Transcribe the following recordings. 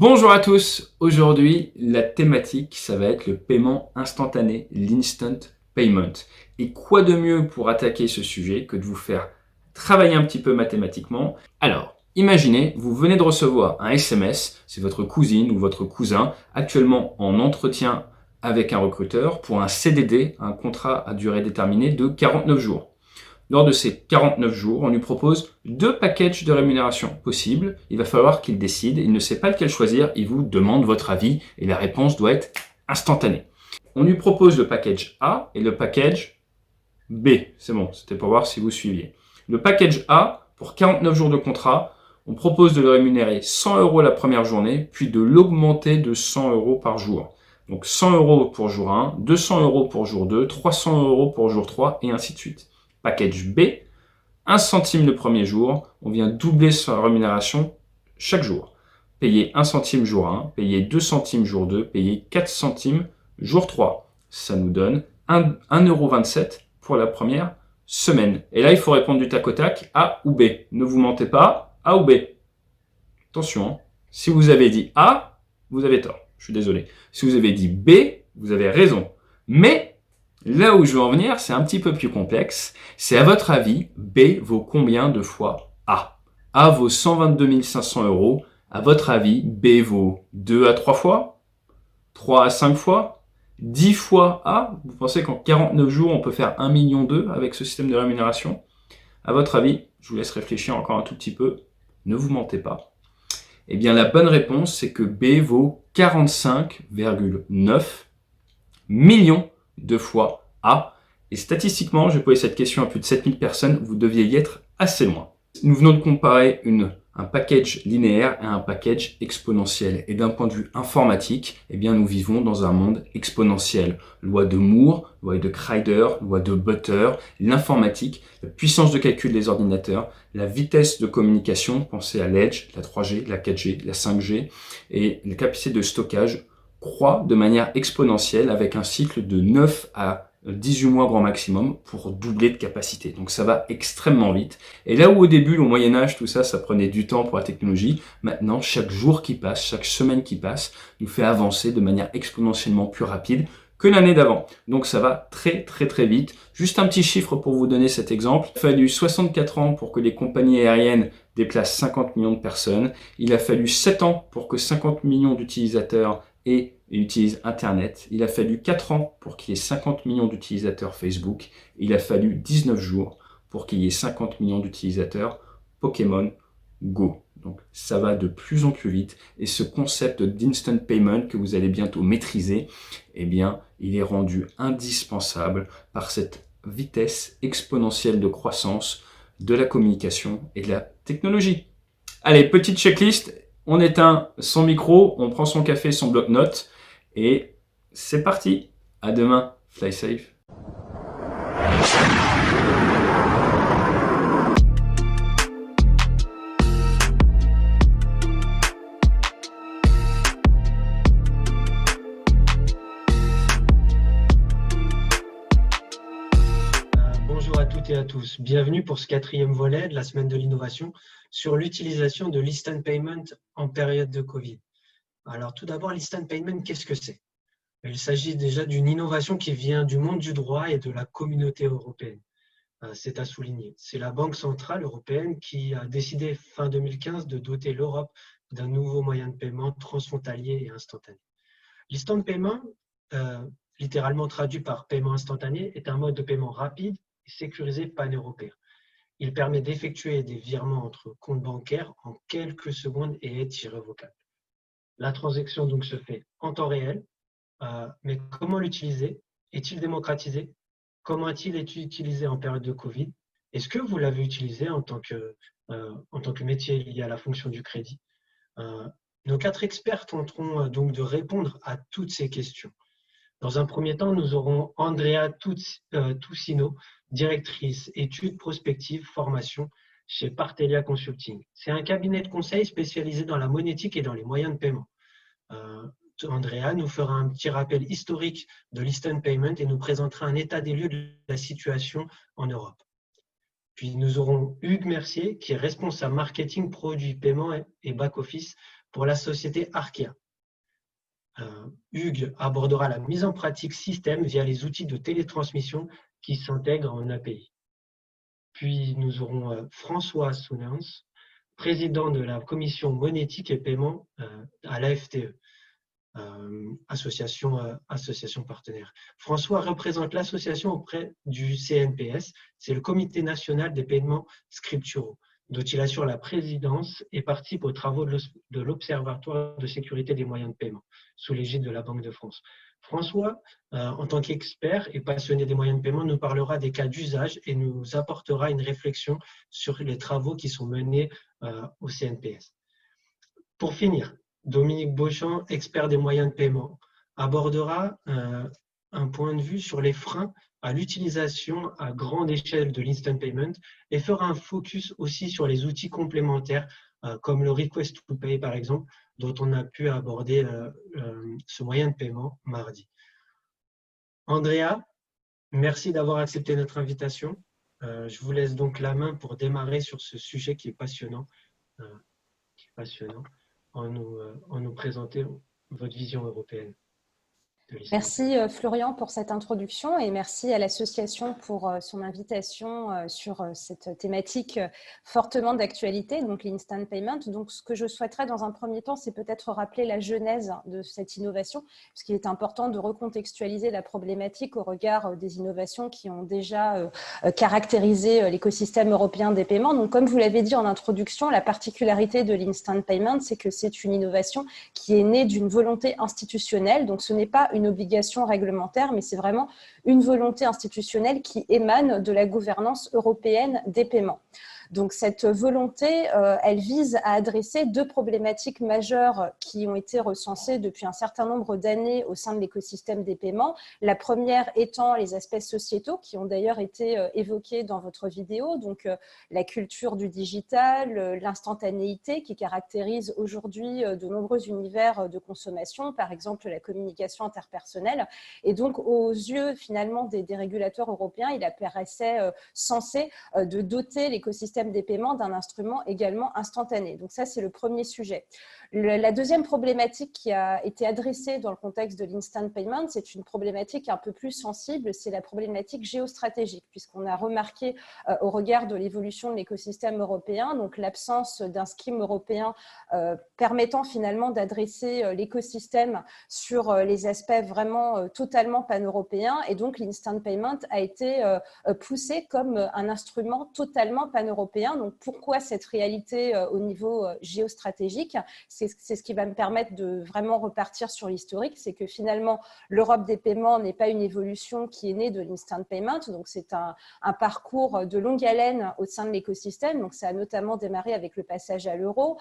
Bonjour à tous, aujourd'hui la thématique ça va être le paiement instantané, l'instant payment. Et quoi de mieux pour attaquer ce sujet que de vous faire travailler un petit peu mathématiquement. Alors, imaginez, vous venez de recevoir un SMS, c'est votre cousine ou votre cousin actuellement en entretien avec un recruteur pour un CDD, un contrat à durée déterminée de 49 jours. Lors de ces 49 jours, on lui propose deux packages de rémunération possibles. Il va falloir qu'il décide. Il ne sait pas lequel choisir. Il vous demande votre avis et la réponse doit être instantanée. On lui propose le package A et le package B. C'est bon, c'était pour voir si vous suiviez. Le package A, pour 49 jours de contrat, on propose de le rémunérer 100 € la première journée, puis de l'augmenter de 100 € par jour. Donc 100 € pour jour 1, 200 € pour jour 2, 300 € pour jour 3 et ainsi de suite. Package B, 1 centime le premier jour, on vient doubler sa rémunération chaque jour. Payer 1 centime jour 1, payer 2 centimes jour 2, payer 4 centimes jour 3. Ça nous donne 1,27 € pour la première semaine. Et là, il faut répondre du tac au tac, A ou B. Ne vous mentez pas, A ou B. Attention, hein. Si vous avez dit A, vous avez tort. Je suis désolé. Si vous avez dit B, vous avez raison. Mais là où je veux en venir, c'est un petit peu plus complexe. C'est à votre avis, B vaut combien de fois A? A vaut 122 500 €. À votre avis, B vaut 2 à 3 fois? 3 à 5 fois? 10 fois A? Vous pensez qu'en 49 jours, on peut faire 1,2 million avec ce système de rémunération? À votre avis, je vous laisse réfléchir encore un tout petit peu. Ne vous mentez pas. Eh bien, la bonne réponse, c'est que B vaut 45,9 millions de fois A. Et statistiquement, je vais poser cette question à plus de 7000 personnes, vous deviez y être assez loin. Nous venons de comparer un package linéaire à un package exponentiel. Et d'un point de vue informatique, eh bien, nous vivons dans un monde exponentiel. Loi de Moore, loi de Kryder, loi de Butter, l'informatique, la puissance de calcul des ordinateurs, la vitesse de communication, pensez à l'Edge, la 3G, la 4G, la 5G, et la capacité de stockage croît de manière exponentielle avec un cycle de 9 à 18 mois grand maximum pour doubler de capacité. Donc ça va extrêmement vite. Et là où au début, au Moyen-Âge, tout ça, ça prenait du temps pour la technologie, maintenant, chaque jour qui passe, chaque semaine qui passe, nous fait avancer de manière exponentiellement plus rapide que l'année d'avant. Donc ça va très très très vite. Juste un petit chiffre pour vous donner cet exemple. Il a fallu 64 ans pour que les compagnies aériennes déplacent 50 millions de personnes. Il a fallu 7 ans pour que 50 millions d'utilisateurs et utilisent Internet. Il a fallu 4 ans pour qu'il y ait 50 millions d'utilisateurs Facebook. Il a fallu 19 jours pour qu'il y ait 50 millions d'utilisateurs Pokémon Go. Donc ça va de plus en plus vite. Et ce concept d'instant payment que vous allez bientôt maîtriser, eh bien, il est rendu indispensable par cette vitesse exponentielle de croissance de la communication et de la technologie. Allez, petite checklist. On éteint son micro, on prend son café, son bloc-notes et c'est parti. À demain. Fly safe. Bonjour à toutes et à tous. Bienvenue pour ce 4e volet de la semaine de l'innovation sur l'utilisation de l'instant payment en période de Covid. Alors tout d'abord, l'instant payment, qu'est-ce que c'est? Il s'agit déjà d'une innovation qui vient du monde du droit et de la communauté européenne. C'est à souligner. C'est la Banque centrale européenne qui a décidé fin 2015 de doter l'Europe d'un nouveau moyen de paiement transfrontalier et instantané. L'instant payment, littéralement traduit par paiement instantané, est un mode de paiement rapide et sécurisé pan-européen. Il permet d'effectuer des virements entre comptes bancaires en quelques secondes et est irrévocable. La transaction donc se fait en temps réel, mais comment l'utiliser? Est-il démocratisé? Comment a-t-il été utilisé en période de Covid? Est-ce que vous l'avez utilisé en tant que métier lié à la fonction du crédit? Nos 4 experts tenteront donc de répondre à toutes ces questions. Dans un premier temps, nous aurons Andrea Toussino, directrice études prospectives formation chez Partelia Consulting. C'est un cabinet de conseil spécialisé dans la monétique et dans les moyens de paiement. Andrea nous fera un petit rappel historique de l'instant payment et nous présentera un état des lieux de la situation en Europe. Puis nous aurons Hugues Mercier, qui est responsable marketing, produits, paiement et back-office pour la société Arkea. Hugues abordera la mise en pratique système via les outils de télétransmission qui s'intègrent en API. Puis nous aurons François Sounens, président de la commission monétique et paiement à l'AFTE, association partenaire. François représente l'association auprès du CNPS, c'est le Comité national des paiements scripturaux, dont il assure la présidence et participe aux travaux de l'Observatoire de sécurité des moyens de paiement, sous l'égide de la Banque de France. François, en tant qu'expert et passionné des moyens de paiement, nous parlera des cas d'usage et nous apportera une réflexion sur les travaux qui sont menés au CNPS. Pour finir, Dominique Beauchamp, expert des moyens de paiement, abordera un point de vue sur les freins à l'utilisation à grande échelle de l'Instant Payment et fera un focus aussi sur les outils complémentaires comme le Request to Pay par exemple, dont on a pu aborder ce moyen de paiement mardi. Andrea, merci d'avoir accepté notre invitation. Je vous laisse donc la main pour démarrer sur ce sujet qui est passionnant. En nous présenter votre vision européenne. Merci Florian pour cette introduction et merci à l'association pour son invitation sur cette thématique fortement d'actualité, donc l'Instant Payment. Donc ce que je souhaiterais dans un premier temps, c'est peut-être rappeler la genèse de cette innovation, puisqu'il est important de recontextualiser la problématique au regard des innovations qui ont déjà caractérisé l'écosystème européen des paiements. Donc comme vous l'avez dit en introduction, la particularité de l'Instant Payment, c'est que c'est une innovation qui est née d'une volonté institutionnelle, donc ce n'est pas une obligation réglementaire, mais c'est vraiment une volonté institutionnelle qui émane de la gouvernance européenne des paiements. Donc cette volonté, elle vise à adresser deux problématiques majeures qui ont été recensées depuis un certain nombre d'années au sein de l'écosystème des paiements. La première étant les aspects sociétaux qui ont d'ailleurs été évoqués dans votre vidéo, donc la culture du digital, l'instantanéité qui caractérise aujourd'hui de nombreux univers de consommation, par exemple la communication interpersonnelle. Et donc aux yeux finalement des régulateurs européens, il apparaissait censé de doter l'écosystème des paiements d'un instrument également instantané. Donc ça, c'est le premier sujet. La deuxième problématique qui a été adressée dans le contexte de l'Instant Payment, c'est une problématique un peu plus sensible, c'est la problématique géostratégique, puisqu'on a remarqué au regard de l'évolution de l'écosystème européen, donc l'absence d'un scheme européen permettant finalement d'adresser l'écosystème sur les aspects vraiment totalement pan-européens, et donc l'Instant Payment a été poussé comme un instrument totalement pan-européen. Donc pourquoi cette réalité au niveau géostratégique? C'est ce qui va me permettre de vraiment repartir sur l'historique, c'est que finalement l'Europe des paiements n'est pas une évolution qui est née de l'Instant Payment, donc c'est un parcours de longue haleine au sein de l'écosystème, donc ça a notamment démarré avec le passage à l'euro,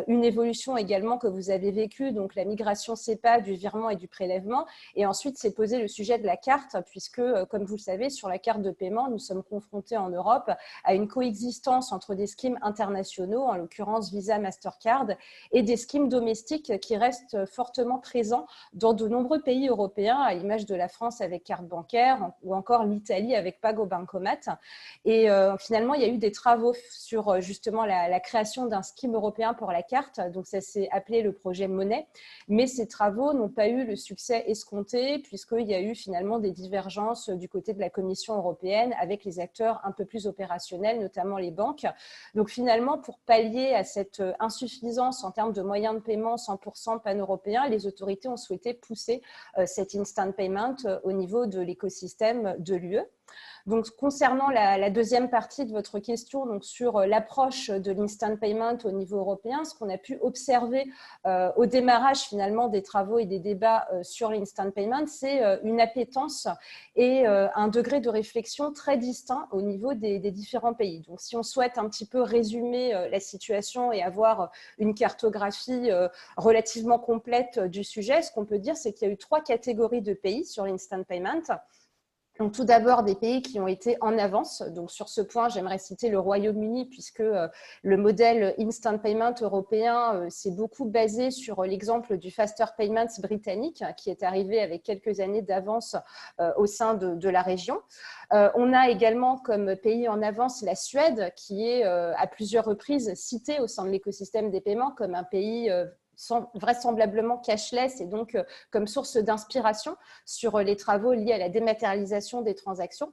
une évolution également que vous avez vécue, donc la migration SEPA du virement et du prélèvement, et ensuite s'est posé le sujet de la carte, puisque comme vous le savez, sur la carte de paiement, nous sommes confrontés en Europe à une coexistence entre des schemes internationaux, en l'occurrence Visa, Mastercard, et des schemes domestiques qui restent fortement présents dans de nombreux pays européens, à l'image de la France avec carte bancaire ou encore l'Italie avec Pago Bancomat. Et finalement, il y a eu des travaux sur justement la création d'un scheme européen pour la carte, donc ça s'est appelé le projet Monnaie, mais ces travaux n'ont pas eu le succès escompté puisqu'il y a eu finalement des divergences du côté de la Commission européenne avec les acteurs un peu plus opérationnels, notamment les banques. Donc finalement, pour pallier à cette insuffisance en termes de moyens de paiement 100% pan-européens, les autorités ont souhaité pousser cet instant payment au niveau de l'écosystème de l'UE. Donc, concernant la deuxième partie de votre question, donc sur l'approche de l'instant payment au niveau européen, ce qu'on a pu observer au démarrage finalement des travaux et des débats sur l'instant payment, c'est une appétence et un degré de réflexion très distinct au niveau des différents pays. Donc, si on souhaite un petit peu résumer la situation et avoir une cartographie relativement complète du sujet, ce qu'on peut dire, c'est qu'il y a eu 3 catégories de pays sur l'instant payment. Donc, tout d'abord, des pays qui ont été en avance. Donc, sur ce point, j'aimerais citer le Royaume-Uni, puisque le modèle Instant Payment européen s'est beaucoup basé sur l'exemple du Faster Payments britannique, qui est arrivé avec quelques années d'avance au sein de la région. On a également comme pays en avance la Suède, qui est à plusieurs reprises citée au sein de l'écosystème des paiements comme un pays vraisemblablement cashless et donc comme source d'inspiration sur les travaux liés à la dématérialisation des transactions.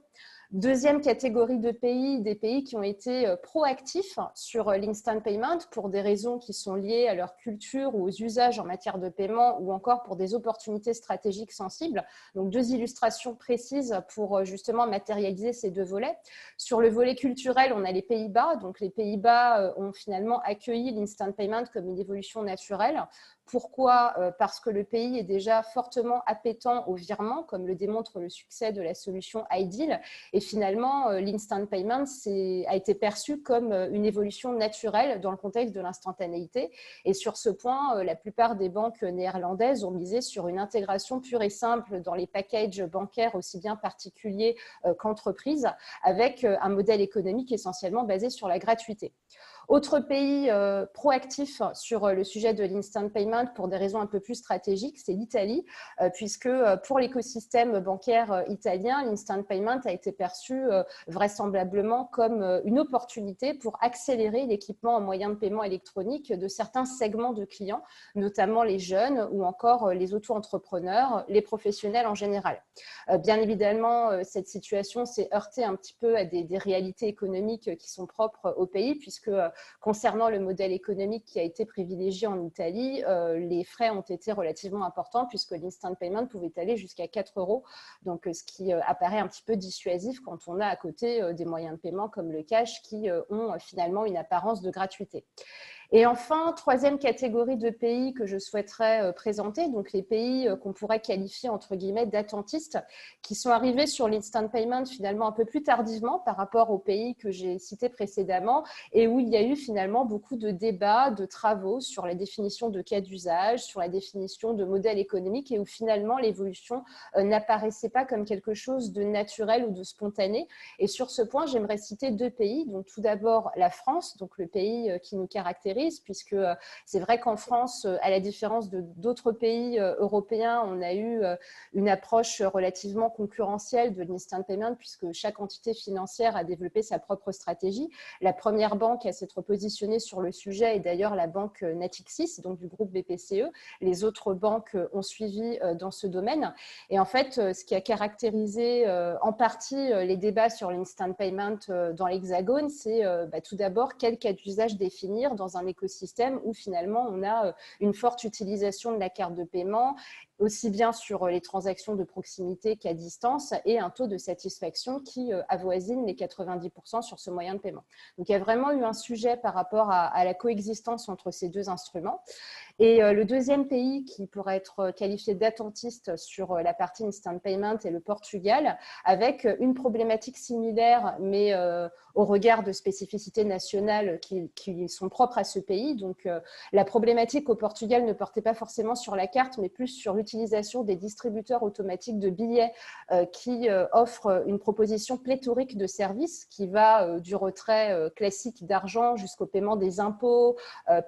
Deuxième catégorie de pays, des pays qui ont été proactifs sur l'instant payment pour des raisons qui sont liées à leur culture ou aux usages en matière de paiement ou encore pour des opportunités stratégiques sensibles. Donc, deux illustrations précises pour justement matérialiser ces deux volets. Sur le volet culturel, on a les Pays-Bas. Donc, les Pays-Bas ont finalement accueilli l'instant payment comme une évolution naturelle. Pourquoi ? Parce que le pays est déjà fortement appétant au virement, comme le démontre le succès de la solution iDeal. Et finalement, l'instant payment a été perçu comme une évolution naturelle dans le contexte de l'instantanéité. Et sur ce point, la plupart des banques néerlandaises ont misé sur une intégration pure et simple dans les packages bancaires, aussi bien particuliers qu'entreprises, avec un modèle économique essentiellement basé sur la gratuité. Autre pays proactif sur le sujet de l'instant payment pour des raisons un peu plus stratégiques, c'est l'Italie, puisque pour l'écosystème bancaire italien, l'instant payment a été perçu vraisemblablement comme une opportunité pour accélérer l'équipement en moyens de paiement électronique de certains segments de clients, notamment les jeunes ou encore les auto-entrepreneurs, les professionnels en général. Bien évidemment, cette situation s'est heurtée un petit peu à des réalités économiques qui sont propres au pays, puisque concernant le modèle économique qui a été privilégié en Italie, les frais ont été relativement importants puisque l'instant payment pouvait aller jusqu'à 4 €, donc ce qui apparaît un petit peu dissuasif quand on a à côté des moyens de paiement comme le cash qui ont finalement une apparence de gratuité. Et enfin, troisième catégorie de pays que je souhaiterais présenter, donc les pays qu'on pourrait qualifier entre guillemets d'attentistes, qui sont arrivés sur l'instant payment finalement un peu plus tardivement par rapport aux pays que j'ai cités précédemment et où il y a eu finalement beaucoup de débats, de travaux sur la définition de cas d'usage, sur la définition de modèles économiques et où finalement l'évolution n'apparaissait pas comme quelque chose de naturel ou de spontané. Et sur ce point, j'aimerais citer deux pays. Donc tout d'abord la France, donc le pays qui nous caractérise, puisque c'est vrai qu'en France, à la différence d'autres pays européens, on a eu une approche relativement concurrentielle de l'instant payment, puisque chaque entité financière a développé sa propre stratégie. La première banque à s'être positionnée sur le sujet est d'ailleurs la banque Natixis, donc du groupe BPCE. Les autres banques ont suivi dans ce domaine. Et en fait, ce qui a caractérisé en partie les débats sur l'instant payment dans l'Hexagone, c'est tout d'abord quel cas d'usage définir dans un écosystème où finalement on a une forte utilisation de la carte de paiement, aussi bien sur les transactions de proximité qu'à distance et un taux de satisfaction qui avoisine les 90% sur ce moyen de paiement. Donc il y a vraiment eu un sujet par rapport à la coexistence entre ces deux instruments. Et le deuxième pays qui pourrait être qualifié d'attentiste sur la partie instant payment est le Portugal, avec une problématique similaire, mais au regard de spécificités nationales qui sont propres à ce pays. Donc la problématique au Portugal ne portait pas forcément sur la carte, mais plus sur l'utilisation des distributeurs automatiques de billets qui offrent une proposition pléthorique de services qui va du retrait classique d'argent jusqu'au paiement des impôts,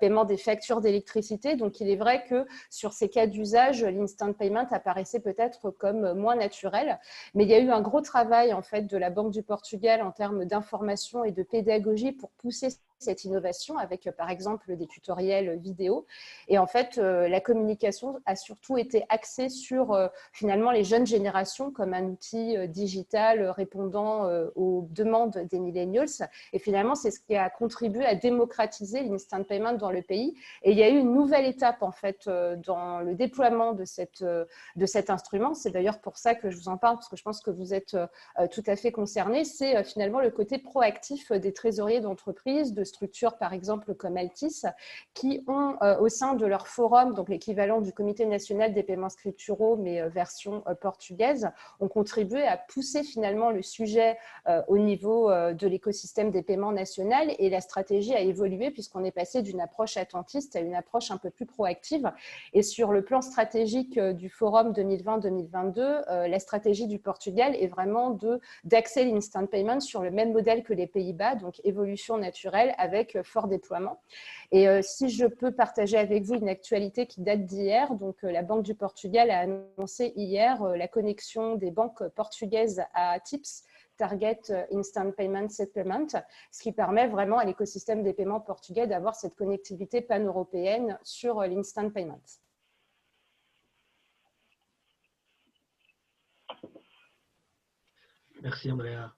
paiement des factures d'électricité. Donc, il est vrai que sur ces cas d'usage, l'instant payment apparaissait peut-être comme moins naturel. Mais il y a eu un gros travail en fait, de la Banque du Portugal en termes d'information et de pédagogie pour pousser cette innovation avec, par exemple, des tutoriels vidéo. Et en fait, la communication a surtout été axée sur, finalement, les jeunes générations comme un outil digital répondant aux demandes des millennials. Et finalement, c'est ce qui a contribué à démocratiser l'instant payment dans le pays. Et il y a eu une nouvelle étape, en fait, dans le déploiement de cet instrument. C'est d'ailleurs pour ça que je vous en parle, parce que je pense que vous êtes tout à fait concernés. C'est finalement le côté proactif des trésoriers d'entreprise, de structures, par exemple, comme Altis, qui ont au sein de leur forum, donc l'équivalent du Comité national des paiements scripturaux, mais version portugaise, ont contribué à pousser finalement le sujet au niveau de l'écosystème des paiements national et la stratégie a évolué puisqu'on est passé d'une approche attentiste à une approche un peu plus proactive. Et sur le plan stratégique du forum 2020-2022, la stratégie du Portugal est vraiment d'axer l'instant payment sur le même modèle que les Pays-Bas, donc évolution naturelle avec fort déploiement. Et si je peux partager avec vous une actualité qui date d'hier, donc la Banque du Portugal a annoncé hier la connexion des banques portugaises à TIPS, Target Instant Payment Settlement, ce qui permet vraiment à l'écosystème des paiements portugais d'avoir cette connectivité pan-européenne sur l'Instant Payment. Merci Andrea.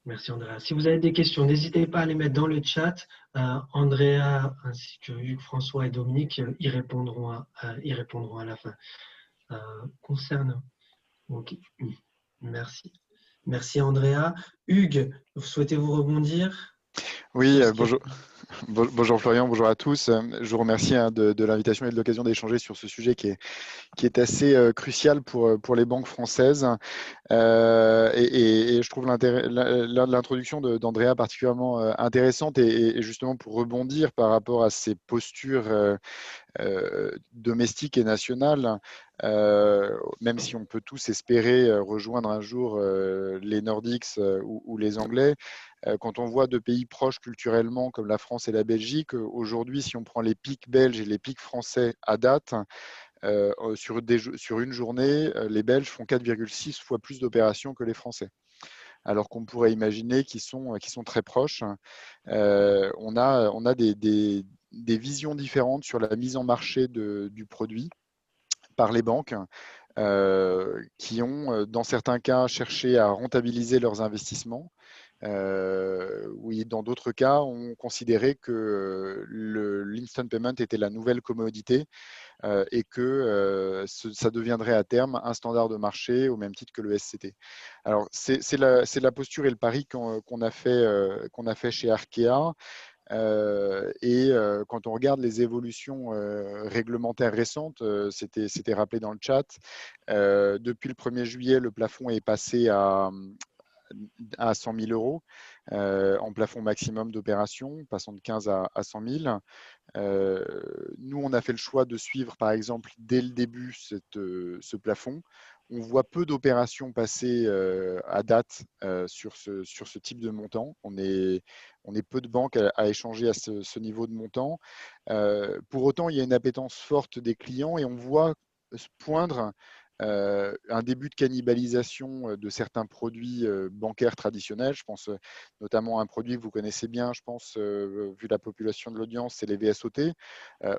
Merci Andrea. Si vous avez des questions, n'hésitez pas à les mettre dans le chat. Andrea ainsi que Hugues, François et Dominique y répondront à la fin. Ok. Merci. Merci Andrea. Hugues, souhaitez-vous rebondir? Oui, bonjour. Bonjour Florian, bonjour à tous. Je vous remercie de l'invitation et de l'occasion d'échanger sur ce sujet qui est assez crucial pour les banques françaises. Et je trouve l'introduction d'Andrea particulièrement intéressante et justement pour rebondir par rapport à ces postures domestiques et nationales, même si on peut tous espérer rejoindre un jour les Nordiques ou les Anglais. Quand on voit deux pays proches culturellement comme la France et la Belgique, aujourd'hui, si on prend les pics belges et les pics français à date, sur une journée, les Belges font 4,6 fois plus d'opérations que les Français. Alors qu'on pourrait imaginer qu'ils sont très proches. On a des visions différentes sur la mise en marché du produit par les banques. Qui ont, dans certains cas, cherché à rentabiliser leurs investissements. Oui, dans d'autres cas, on considérait que l'instant payment était la nouvelle commodité et que ça deviendrait à terme un standard de marché au même titre que le SCT. Alors, c'est la posture et le pari qu'on a fait chez Arkea. Quand on regarde les évolutions réglementaires récentes, c'était rappelé dans le chat, depuis le 1er juillet, le plafond est passé à 100 000 euros en plafond maximum d'opération, passant de 15 à 100 000. Nous, on a fait le choix de suivre, par exemple, dès le début, ce plafond. On voit peu d'opérations passer à date sur ce type de montant. On est peu de banques à échanger à ce niveau de montant. Pour autant, il y a une appétence forte des clients et on voit se poindre un début de cannibalisation de certains produits bancaires traditionnels. Je pense notamment à un produit que vous connaissez bien, je pense, vu la population de l'audience, c'est les VSOT.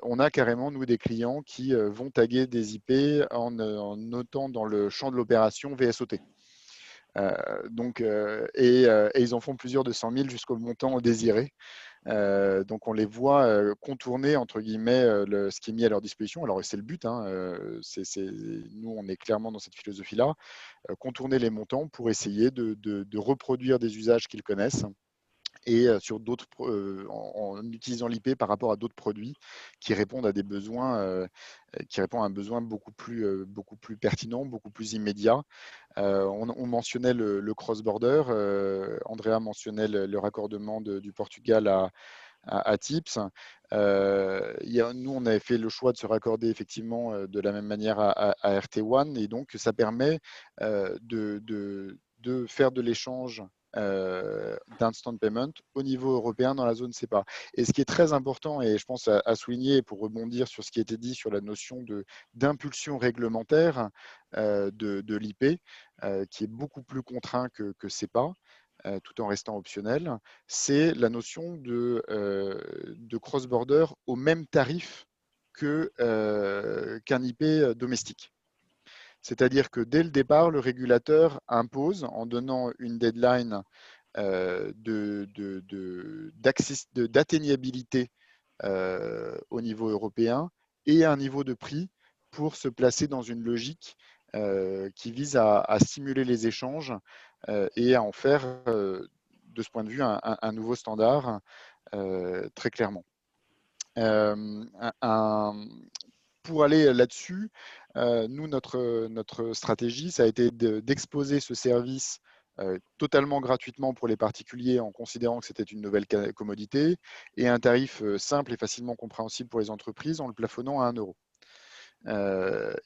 On a carrément, nous, des clients qui vont taguer des IP en notant dans le champ de l'opération VSOT. Et ils en font plusieurs de 100 000 jusqu'au montant désiré. Donc on les voit contourner entre guillemets ce qui est mis à leur disposition. Alors c'est le but, hein, nous on est clairement dans cette philosophie-là, contourner les montants pour essayer de reproduire des usages qu'ils connaissent et sur d'autres, en utilisant l'IP par rapport à d'autres produits qui répondent à des besoins, qui répondent à un besoin beaucoup plus pertinent, beaucoup plus immédiat. On mentionnait le cross-border, Andrea mentionnait le raccordement du Portugal à TIPS. Nous, on avait fait le choix de se raccorder effectivement de la même manière à RT1 et donc ça permet de faire de l'échange d'instant payment au niveau européen dans la zone CEPA. Et ce qui est très important, et je pense à souligner pour rebondir sur ce qui a été dit sur la notion d'impulsion réglementaire de l'IP, qui est beaucoup plus contraint que CEPA, tout en restant optionnel, c'est la notion de cross-border au même tarif qu'un IP domestique. C'est-à-dire que dès le départ, le régulateur impose, en donnant une deadline d'atteignabilité au niveau européen et un niveau de prix pour se placer dans une logique qui vise à stimuler les échanges et à en faire, de ce point de vue, un nouveau standard, très clairement. Pour aller là-dessus, nous, notre stratégie, ça a été d'exposer ce service totalement gratuitement pour les particuliers en considérant que c'était une nouvelle commodité et un tarif simple et facilement compréhensible pour les entreprises en le plafonnant à 1 euro.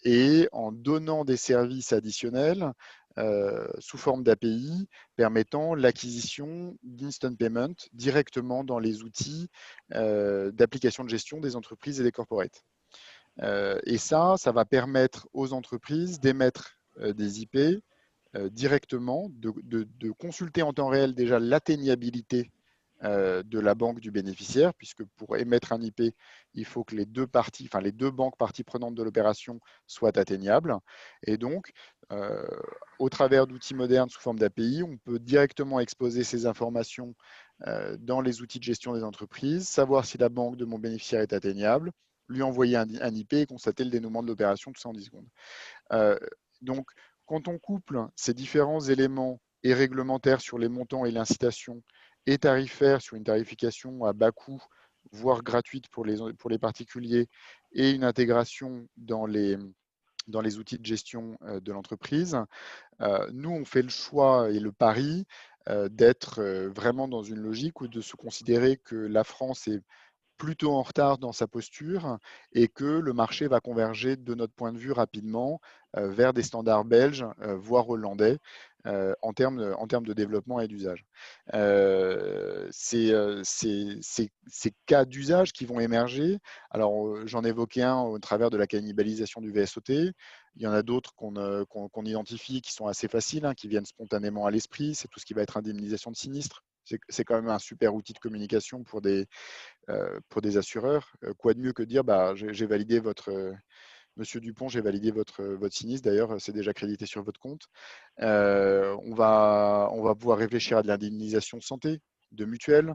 Et en donnant des services additionnels sous forme d'API permettant l'acquisition d'instant payment directement dans les outils d'application de gestion des entreprises et des corporates. Et ça va permettre aux entreprises d'émettre des IP directement, de consulter en temps réel déjà l'atteignabilité de la banque du bénéficiaire, puisque pour émettre un IP, il faut que les deux parties, enfin les deux banques parties prenantes de l'opération soient atteignables. Et donc, au travers d'outils modernes sous forme d'API, on peut directement exposer ces informations dans les outils de gestion des entreprises, savoir si la banque de mon bénéficiaire est atteignable, lui envoyer un IP et constater le dénouement de l'opération, tout ça en 10 secondes. Donc, quand on couple ces différents éléments et réglementaires sur les montants et l'incitation et tarifaires sur une tarification à bas coût, voire gratuite pour les particuliers, et une intégration dans les outils de gestion de l'entreprise, nous, on fait le choix et le pari d'être vraiment dans une logique ou de se considérer que la France est plutôt en retard dans sa posture et que le marché va converger de notre point de vue rapidement vers des standards belges, voire hollandais, en termes de développement et d'usage. Ces cas d'usage qui vont émerger, alors j'en évoquais un au travers de la cannibalisation du VSOT, il y en a d'autres qu'on identifie qui sont assez faciles, qui viennent spontanément à l'esprit, c'est tout ce qui va être indemnisation de sinistres. C'est quand même un super outil de communication pour des assureurs. Quoi de mieux que de dire, j'ai validé Monsieur Dupont, j'ai validé votre sinistre, d'ailleurs, c'est déjà crédité sur votre compte. On va pouvoir réfléchir à de l'indemnisation santé, de mutuelles,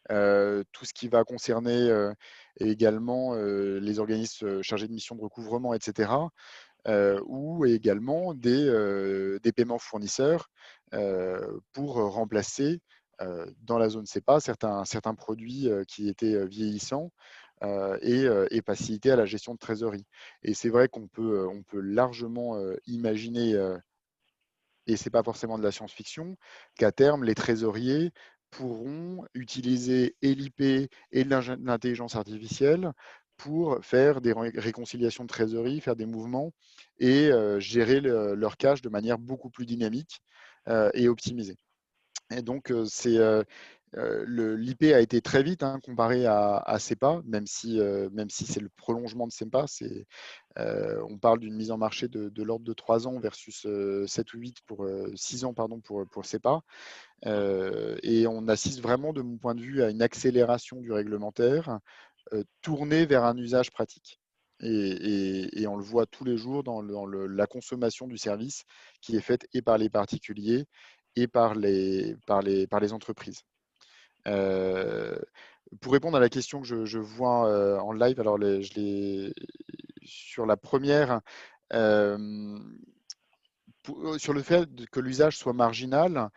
tout ce qui va concerner également les organismes chargés de mission de recouvrement, etc. Ou également des paiements fournisseurs pour remplacer dans la zone CEPA certains produits qui étaient vieillissants et faciliter à la gestion de trésorerie. Et c'est vrai qu'on peut largement imaginer, et ce n'est pas forcément de la science-fiction, qu'à terme, les trésoriers pourront utiliser et l'IP et l'intelligence artificielle pour faire des réconciliations de trésorerie, faire des mouvements et gérer leur cash de manière beaucoup plus dynamique et optimisée. Et donc, l'IP a été très vite comparé à SEPA, même si c'est le prolongement de SEPA. On parle d'une mise en marché de l'ordre de 3 ans versus 7 ou 8 6 ans pour SEPA. Et on assiste vraiment, de mon point de vue, à une accélération du réglementaire tournée vers un usage pratique. Et on le voit tous les jours dans la consommation du service qui est faite et par les particuliers et par les entreprises. Pour répondre à la question que je vois en live, alors sur la première, sur le fait que l'usage soit marginal,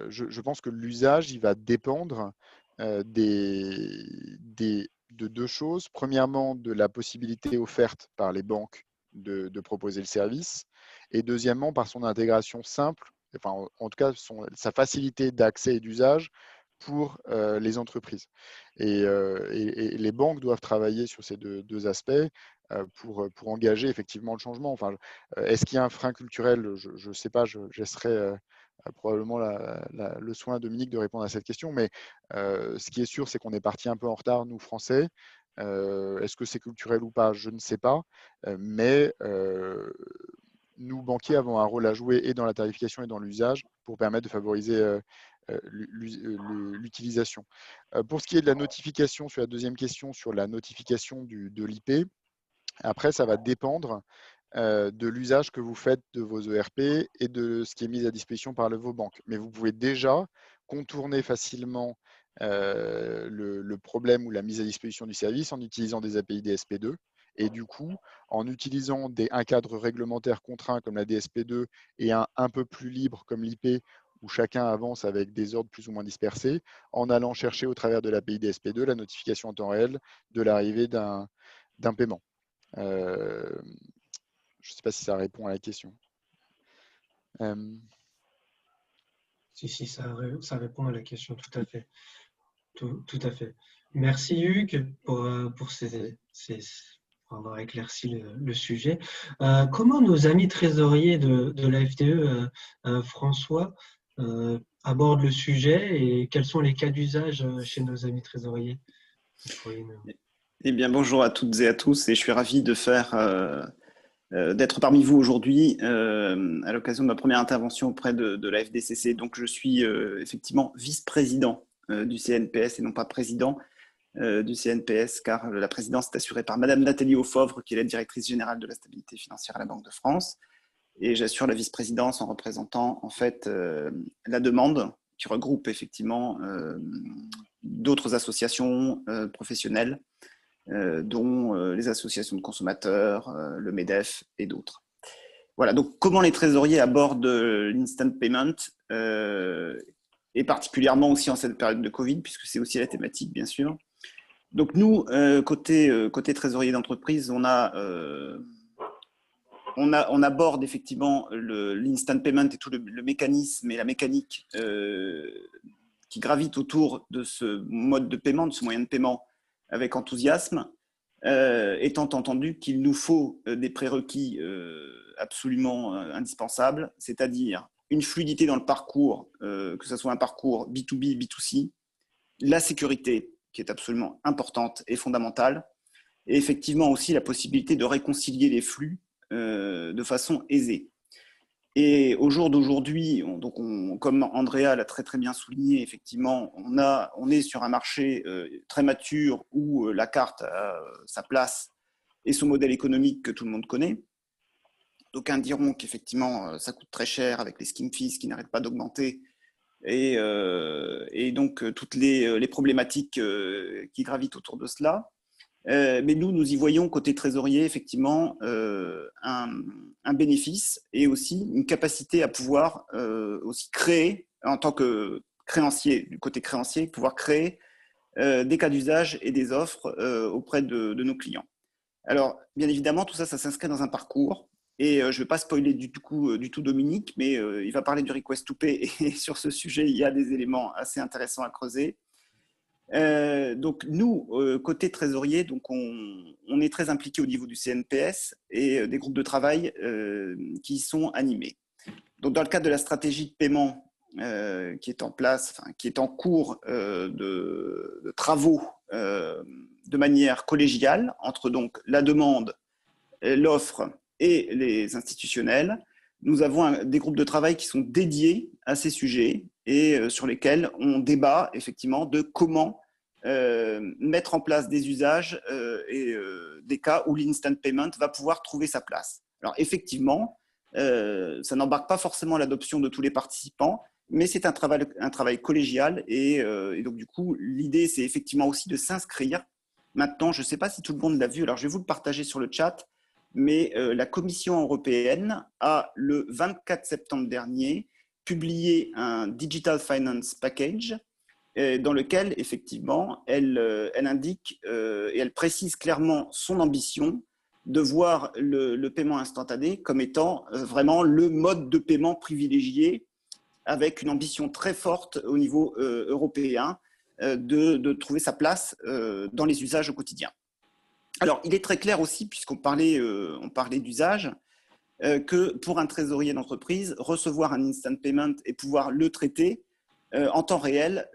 je pense que l'usage, il va dépendre de deux choses. Premièrement, de la possibilité offerte par les banques de proposer le service. Et deuxièmement, par son intégration simple, enfin, en tout cas, sa facilité d'accès et d'usage pour les entreprises. Et les banques doivent travailler sur ces deux aspects pour engager effectivement le changement. Enfin, est-ce qu'il y a un frein culturel? Je ne sais pas, je laisserai probablement le soin à Dominique de répondre à cette question, mais ce qui est sûr, c'est qu'on est parti un peu en retard, nous, Français. Est-ce que c'est culturel ou pas? Je ne sais pas, mais nous, banquiers, avons un rôle à jouer et dans la tarification et dans l'usage pour permettre de favoriser l'utilisation. Pour ce qui est de la notification, sur la deuxième question, sur la notification de l'IP, après, ça va dépendre de l'usage que vous faites de vos ERP et de ce qui est mis à disposition par vos banques. Mais vous pouvez déjà contourner facilement le problème ou la mise à disposition du service en utilisant des API DSP2. Et du coup, en utilisant un cadre réglementaire contraint comme la DSP2 et un peu plus libre comme l'IP, où chacun avance avec des ordres plus ou moins dispersés, en allant chercher au travers de l'API DSP2 la notification en temps réel de l'arrivée d'un paiement. Je ne sais pas si ça répond à la question. Si, ça répond à la question, tout à fait. Tout à fait. Merci Hugues pour avoir éclairci le sujet. Comment nos amis trésoriers de la FTE, François, abordent le sujet et quels sont les cas d'usage chez nos amis trésoriers? Eh bien, bonjour à toutes et à tous, et je suis ravi de faire d'être parmi vous aujourd'hui à l'occasion de ma première intervention auprès de la FDCC. Donc, je suis effectivement vice-président du CNPS et non pas président du CNPS, car la présidence est assurée par Madame Nathalie Aufovre, qui est la directrice générale de la stabilité financière à la Banque de France. Et j'assure la vice-présidence en représentant en fait la demande, qui regroupe effectivement d'autres associations professionnelles, dont les associations de consommateurs, le MEDEF et d'autres. Voilà, donc comment les trésoriers abordent l'instant payment, et particulièrement aussi en cette période de Covid, puisque c'est aussi la thématique, bien sûr. Donc nous, côté trésorier d'entreprise, on aborde effectivement l'instant payment et tout le mécanisme et la mécanique qui gravitent autour de ce mode de paiement, de ce moyen de paiement, avec enthousiasme, étant entendu qu'il nous faut des prérequis absolument indispensables, c'est-à-dire une fluidité dans le parcours, que ce soit un parcours B2B, B2C, la sécurité, qui est absolument importante et fondamentale, et effectivement aussi la possibilité de réconcilier les flux de façon aisée. Et au jour d'aujourd'hui, comme Andrea l'a très très bien souligné, effectivement, on est sur un marché très mature où la carte a sa place et son modèle économique que tout le monde connaît. D'aucuns diront qu'effectivement, ça coûte très cher avec les scheme fees qui n'arrêtent pas d'augmenter et donc toutes les problématiques qui gravitent autour de cela. Mais nous y voyons côté trésorier effectivement un bénéfice et aussi une capacité à pouvoir aussi créer, en tant que créancier, du côté créancier, pouvoir créer des cas d'usage et des offres auprès de nos clients. Alors, bien évidemment, tout ça s'inscrit dans un parcours. Et je ne vais pas spoiler du tout Dominique, mais il va parler du request to pay. Et sur ce sujet, il y a des éléments assez intéressants à creuser. Donc nous, côté trésorier, donc on est très impliqué au niveau du CNPS et des groupes de travail qui sont animés. Donc dans le cadre de la stratégie de paiement qui est en place, qui est en cours de travaux de manière collégiale entre donc la demande, l'offre et les institutionnels, nous avons des groupes de travail qui sont dédiés à ces sujets et sur lesquels on débat effectivement de comment mettre en place des usages et des cas où l'instant payment va pouvoir trouver sa place. Alors effectivement, ça n'embarque pas forcément l'adoption de tous les participants, mais c'est un travail collégial et donc du coup, l'idée c'est effectivement aussi de s'inscrire. Maintenant, je ne sais pas si tout le monde l'a vu, alors je vais vous le partager sur le chat, mais la Commission européenne a, le 24 septembre dernier, publié un Digital Finance Package dans lequel, effectivement, elle indique et elle précise clairement son ambition de voir le paiement instantané comme étant vraiment le mode de paiement privilégié, avec une ambition très forte au niveau européen de trouver sa place dans les usages au quotidien. Alors, il est très clair aussi, puisqu'on parlait d'usage, que pour un trésorier d'entreprise, recevoir un instant payment et pouvoir le traiter en temps réel,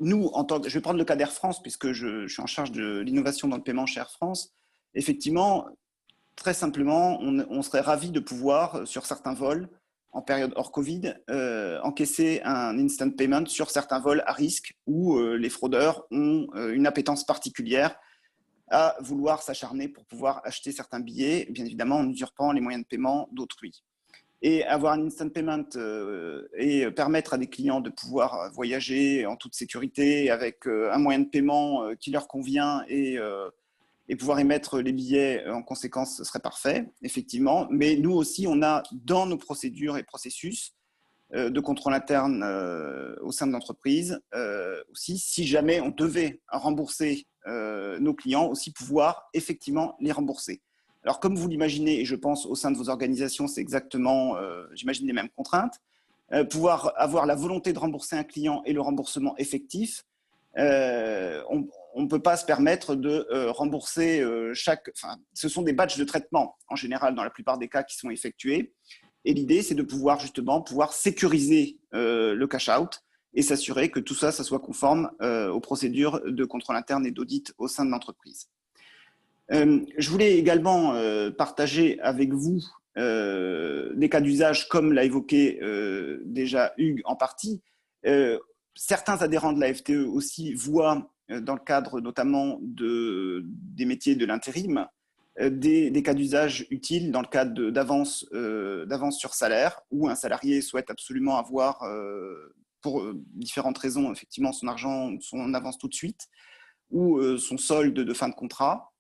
nous, je vais prendre le cas d'Air France, puisque je suis en charge de l'innovation dans le paiement chez Air France. Effectivement, très simplement, on serait ravis de pouvoir, sur certains vols, en période hors Covid, encaisser un instant payment sur certains vols à risque où les fraudeurs ont une appétence particulière à vouloir s'acharner pour pouvoir acheter certains billets, bien évidemment en usurpant les moyens de paiement d'autrui. Et avoir un instant payment et permettre à des clients de pouvoir voyager en toute sécurité avec un moyen de paiement qui leur convient et pouvoir émettre les billets en conséquence, ce serait parfait, effectivement. Mais nous aussi, on a dans nos procédures et processus de contrôle interne au sein de l'entreprise, aussi, si jamais on devait rembourser nos clients, aussi pouvoir effectivement les rembourser. Alors, comme vous l'imaginez, et je pense au sein de vos organisations, c'est exactement, j'imagine, les mêmes contraintes, pouvoir avoir la volonté de rembourser un client et le remboursement effectif, on ne peut pas se permettre de rembourser ce sont des batchs de traitement, en général, dans la plupart des cas qui sont effectués. Et l'idée, c'est de pouvoir sécuriser le cash-out et s'assurer que tout ça soit conforme aux procédures de contrôle interne et d'audit au sein de l'entreprise. Je voulais également partager avec vous des cas d'usage, comme l'a évoqué déjà Hugues en partie. Certains adhérents de la FTE aussi voient, dans le cadre notamment des métiers de l'intérim, des cas d'usage utiles dans le cadre d'avance sur salaire, où un salarié souhaite absolument avoir, pour différentes raisons, effectivement, son argent, son avance tout de suite, ou son solde de fin de contrat.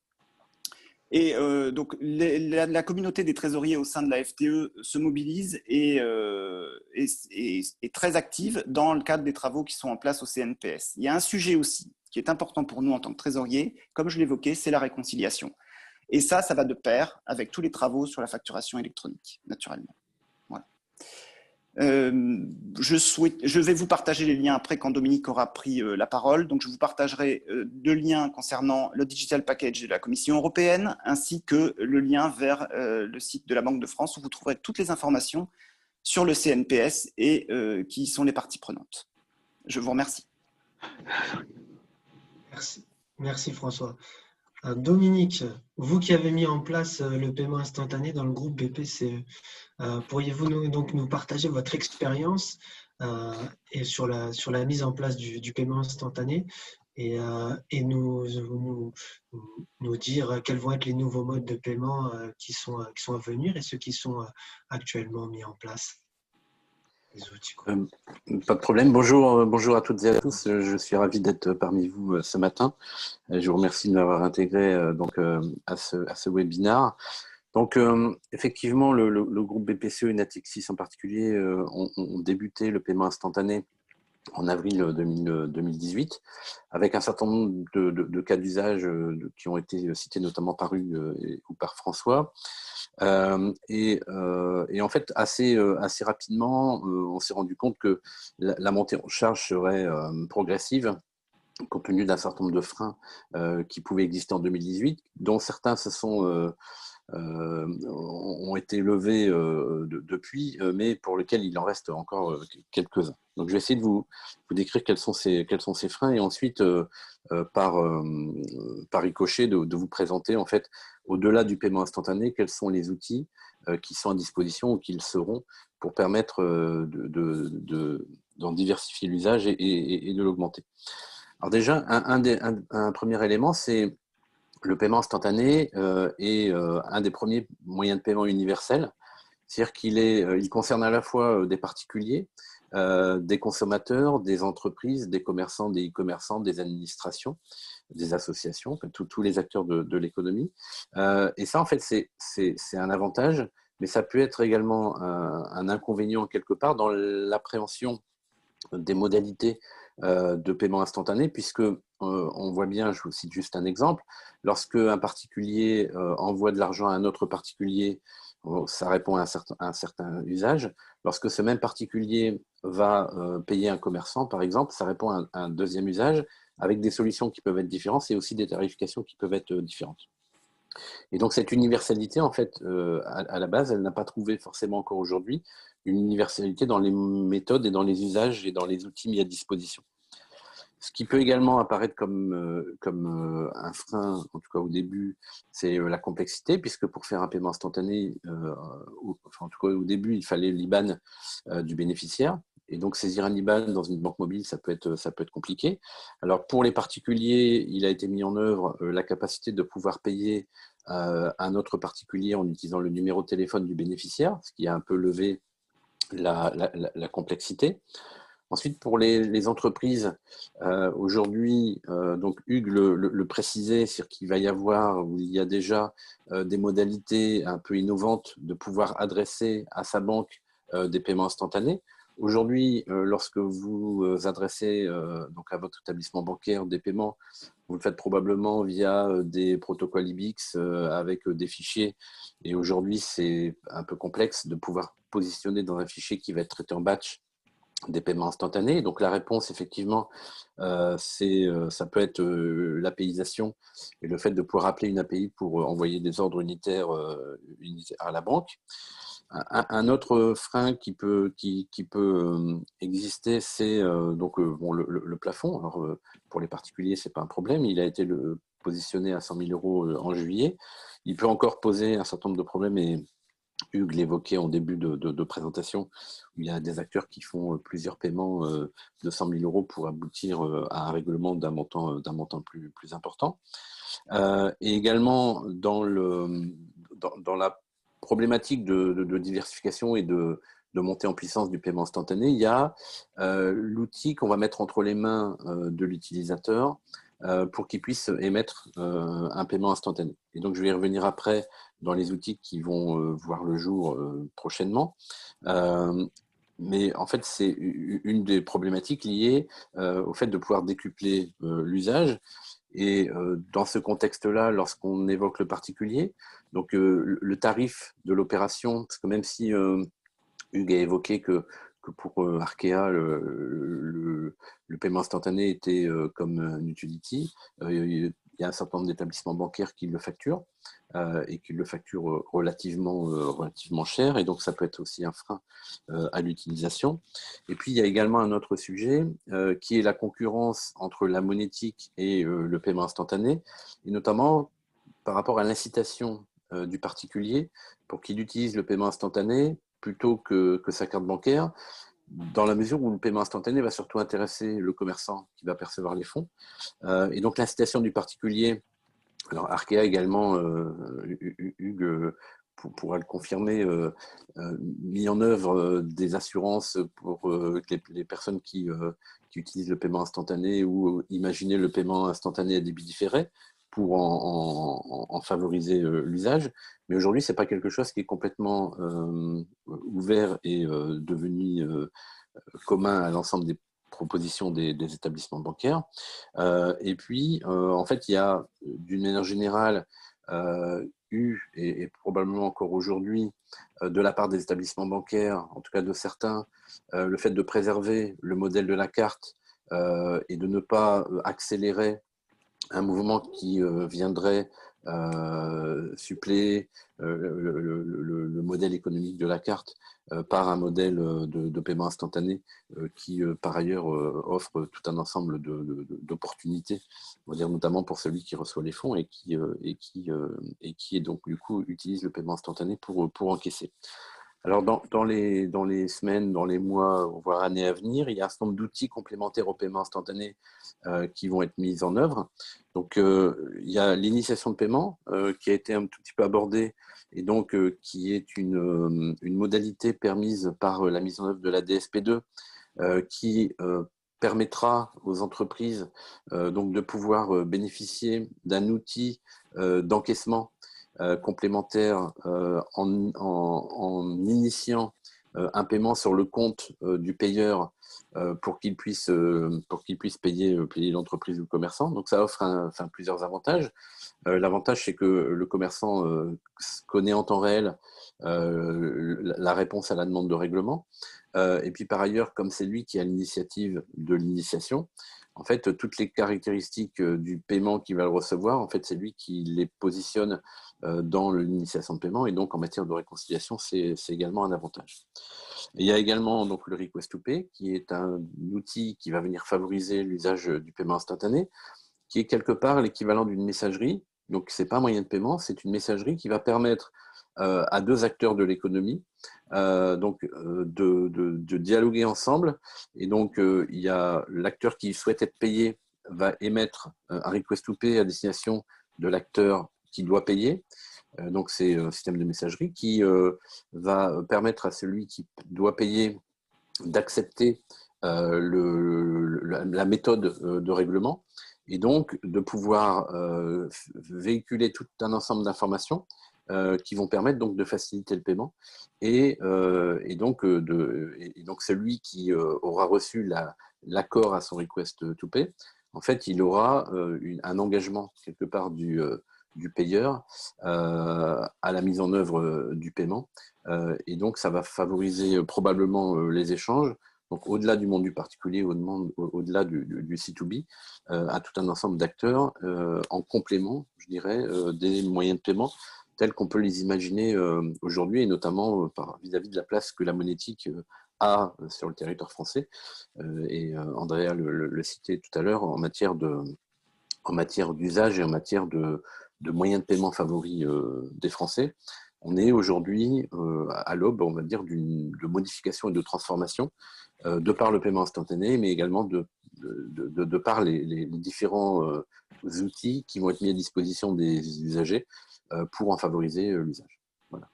Et donc, la communauté des trésoriers au sein de la FTE se mobilise et est très active dans le cadre des travaux qui sont en place au CNPS. Il y a un sujet aussi qui est important pour nous en tant que trésorier, comme je l'évoquais, c'est la réconciliation. Et ça va de pair avec tous les travaux sur la facturation électronique, naturellement. Voilà. Je vais vous partager les liens après quand Dominique aura pris la parole. Donc, je vous partagerai deux liens concernant le Digital Package de la Commission européenne, ainsi que le lien vers le site de la Banque de France, où vous trouverez toutes les informations sur le CNPS et qui sont les parties prenantes. Je vous remercie. Merci François. Dominique, vous qui avez mis en place le paiement instantané dans le groupe BPCE, pourriez-vous donc nous partager votre expérience et sur la mise en place du paiement instantané et nous dire quels vont être les nouveaux modes de paiement qui sont à venir et ceux qui sont actuellement mis en place? Les outils, quoi. Pas de problème. Bonjour à toutes et à tous. Je suis ravi d'être parmi vous ce matin. Je vous remercie de m'avoir intégré à ce webinaire. Donc, effectivement, le groupe BPCE et Natixis en particulier ont débuté le paiement instantané en avril 2018, avec un certain nombre de cas d'usage qui ont été cités notamment par Hugues ou par François. Et en fait, assez rapidement, on s'est rendu compte que la montée en charge serait progressive, compte tenu d'un certain nombre de freins qui pouvaient exister en 2018, dont certains ont été levés depuis, mais pour lesquels il en reste encore quelques-uns. Donc, je vais essayer de vous décrire quels sont ces freins et ensuite, par ricochet, de vous présenter, en fait, au-delà du paiement instantané, quels sont les outils qui sont à disposition ou qui le seront pour permettre d'en diversifier l'usage et de l'augmenter. Alors déjà, un premier élément, c'est le paiement instantané est un des premiers moyens de paiement universels, c'est-à-dire qu'il concerne à la fois des particuliers, des consommateurs, des entreprises, des commerçants, des e-commerçants, des administrations, des associations, tous les acteurs de l'économie. Et ça, en fait, c'est un avantage, mais ça peut être également un inconvénient quelque part dans l'appréhension des modalités de paiement instantané, puisque on voit bien, je vous cite juste un exemple, lorsque un particulier envoie de l'argent à un autre particulier, ça répond à un certain usage. Lorsque ce même particulier va payer un commerçant, par exemple, ça répond à un deuxième usage, avec des solutions qui peuvent être différentes et aussi des tarifications qui peuvent être différentes. Et donc cette universalité, en fait, à la base, elle n'a pas trouvé forcément encore aujourd'hui une universalité dans les méthodes et dans les usages et dans les outils mis à disposition. Ce qui peut également apparaître comme un frein, en tout cas au début, c'est la complexité, puisque pour faire un paiement instantané, en tout cas au début, il fallait l'IBAN du bénéficiaire. Et donc, saisir un IBAN dans une banque mobile, ça peut être compliqué. Alors, pour les particuliers, il a été mis en œuvre la capacité de pouvoir payer un autre particulier en utilisant le numéro de téléphone du bénéficiaire, ce qui a un peu levé la complexité. Ensuite, pour les entreprises, aujourd'hui, donc Hugues le précisait, c'est-à-dire qu'il va y avoir, ou il y a déjà des modalités un peu innovantes de pouvoir adresser à sa banque des paiements instantanés. Aujourd'hui, lorsque vous adressez donc à votre établissement bancaire des paiements, vous le faites probablement via des protocoles IBIX avec des fichiers. Et aujourd'hui, c'est un peu complexe de pouvoir positionner dans un fichier qui va être traité en batch des paiements instantanés. Donc la réponse, effectivement, ça peut être l'APIisation et le fait de pouvoir appeler une API pour envoyer des ordres unitaires à la banque. Un autre frein qui peut exister, c'est donc le plafond. Alors pour les particuliers, c'est pas un problème. Il a été positionné à 100 000 euros en juillet. Il peut encore poser un certain nombre de problèmes et Hugues l'évoquait en début de présentation, où il y a des acteurs qui font plusieurs paiements de 100 000 euros pour aboutir à un règlement d'un montant plus important. Et également dans la problématique de diversification et de montée en puissance du paiement instantané, il y a l'outil qu'on va mettre entre les mains de l'utilisateur pour qu'il puisse émettre un paiement instantané. Et donc, je vais y revenir après dans les outils qui vont voir le jour prochainement. Mais en fait, c'est une des problématiques liées au fait de pouvoir décupler l'usage. Et dans ce contexte-là, lorsqu'on évoque le particulier, donc le tarif de l'opération, parce que même si Hugues a évoqué que pour Arkea, le paiement instantané était comme un utility, il y a un certain nombre d'établissements bancaires qui le facturent et qui le facturent relativement cher, et donc ça peut être aussi un frein à l'utilisation. Et puis il y a également un autre sujet qui est la concurrence entre la monétique et le paiement instantané, et notamment par rapport à l'incitation du particulier pour qu'il utilise le paiement instantané plutôt que sa carte bancaire, dans la mesure où le paiement instantané va surtout intéresser le commerçant qui va percevoir les fonds. Et donc l'incitation du particulier, alors Arkea également, Hugues pourra le confirmer, mis en œuvre des assurances pour les personnes qui utilisent le paiement instantané ou imaginer le paiement instantané à débit différé pour en favoriser l'usage. Mais aujourd'hui, ce n'est pas quelque chose qui est complètement ouvert et devenu commun à l'ensemble des propositions des établissements bancaires. Et puis, en fait, il y a d'une manière générale eu, et probablement encore aujourd'hui, de la part des établissements bancaires, en tout cas de certains, le fait de préserver le modèle de la carte et de ne pas accélérer un mouvement qui viendrait suppléer le modèle économique de la carte par un modèle de paiement instantané qui, par ailleurs, offre tout un ensemble d'opportunités, on va dire notamment pour celui qui reçoit les fonds et qui est donc, du coup, utilise le paiement instantané pour encaisser. Alors, dans les semaines, dans les mois, voire années à venir, il y a un certain nombre d'outils complémentaires au paiement instantané qui vont être mis en œuvre. Donc, il y a l'initiation de paiement qui a été un tout petit peu abordée et donc qui est une modalité permise par la mise en œuvre de la DSP2 qui permettra aux entreprises donc de pouvoir bénéficier d'un outil d'encaissement complémentaire en initiant un paiement sur le compte du payeur pour qu'il puisse payer l'entreprise ou le commerçant. Donc ça offre plusieurs avantages. L'avantage, c'est que le commerçant connaît en temps réel la réponse à la demande de règlement. Et puis par ailleurs, comme c'est lui qui a l'initiative de l'initiation, en fait, toutes les caractéristiques du paiement qu'il va le recevoir, en fait, c'est lui qui les positionne dans l'initiation de paiement. Et donc, en matière de réconciliation, c'est également un avantage. Et il y a également donc, le Request to Pay, qui est un outil qui va venir favoriser l'usage du paiement instantané, qui est quelque part l'équivalent d'une messagerie. Donc, ce n'est pas un moyen de paiement, c'est une messagerie qui va permettre à deux acteurs de l'économie de dialoguer ensemble. Et donc, il y a l'acteur qui souhaite être payé va émettre un request to pay à destination de l'acteur qui doit payer. Donc, c'est un système de messagerie qui va permettre à celui qui doit payer d'accepter la méthode de règlement et donc de pouvoir véhiculer tout un ensemble d'informations qui vont permettre donc de faciliter le paiement et donc celui qui aura reçu l'accord à son request to pay, en fait, il aura un engagement quelque part du payeur à la mise en œuvre du paiement et donc ça va favoriser probablement les échanges. Donc, au-delà du monde du particulier, au-delà du C2B, à tout un ensemble d'acteurs en complément, je dirais, des moyens de paiement tels qu'on peut les imaginer aujourd'hui, et notamment vis-à-vis de la place que la monétique a sur le territoire français. Et Andrea le citait tout à l'heure en matière en matière d'usage et en matière de moyens de paiement favoris des Français. On est aujourd'hui à l'aube, on va dire, de modification et de transformation de par le paiement instantané, mais également de par les différents outils qui vont être mis à disposition des usagers pour en favoriser l'usage. Voilà.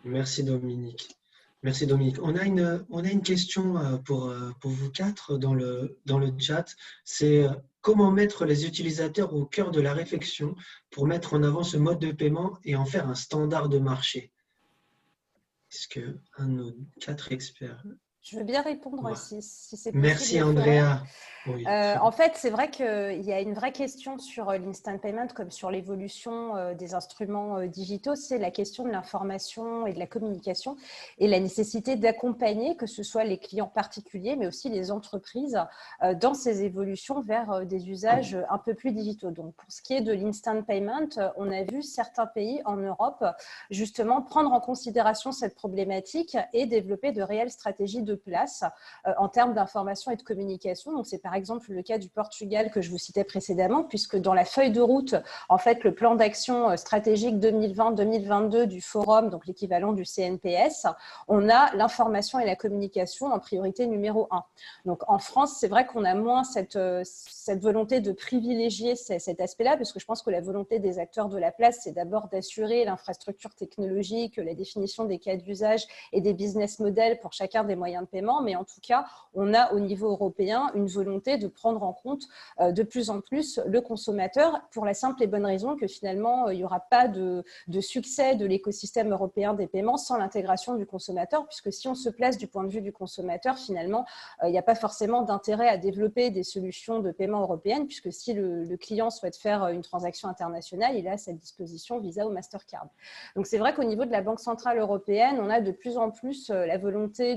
Merci Dominique. Merci Dominique. On a une question pour vous quatre dans le chat. C'est comment mettre les utilisateurs au cœur de la réflexion pour mettre en avant ce mode de paiement et en faire un standard de marché? Est-ce qu'un de nos quatre experts… Je veux bien répondre Ouais. si c'est possible. Merci Andrea. Oui, en fait, c'est vrai qu'il y a une vraie question sur l'instant payment comme sur l'évolution des instruments digitaux, c'est la question de l'information et de la communication et la nécessité d'accompagner, que ce soit les clients particuliers, mais aussi les entreprises, dans ces évolutions vers des usages un peu plus digitaux. Donc, pour ce qui est de l'instant payment, on a vu certains pays en Europe justement prendre en considération cette problématique et développer de réelles stratégies de place en termes d'information et de communication. Donc, c'est par exemple le cas du Portugal que je vous citais précédemment, puisque dans la feuille de route, en fait, le plan d'action stratégique 2020-2022 du Forum, donc l'équivalent du CNPS, on a l'information et la communication en priorité numéro 1. Donc, en France, c'est vrai qu'on a moins cette volonté de privilégier cet aspect-là, parce que je pense que la volonté des acteurs de la place, c'est d'abord d'assurer l'infrastructure technologique, la définition des cas d'usage et des business models pour chacun des moyens de paiement, mais en tout cas, on a au niveau européen une volonté de prendre en compte de plus en plus le consommateur pour la simple et bonne raison que finalement, il n'y aura pas de succès de l'écosystème européen des paiements sans l'intégration du consommateur, puisque si on se place du point de vue du consommateur, finalement, il n'y a pas forcément d'intérêt à développer des solutions de paiement européennes, puisque si le client souhaite faire une transaction internationale, il a à sa disposition Visa ou Mastercard. Donc, c'est vrai qu'au niveau de la Banque centrale européenne, on a de plus en plus la volonté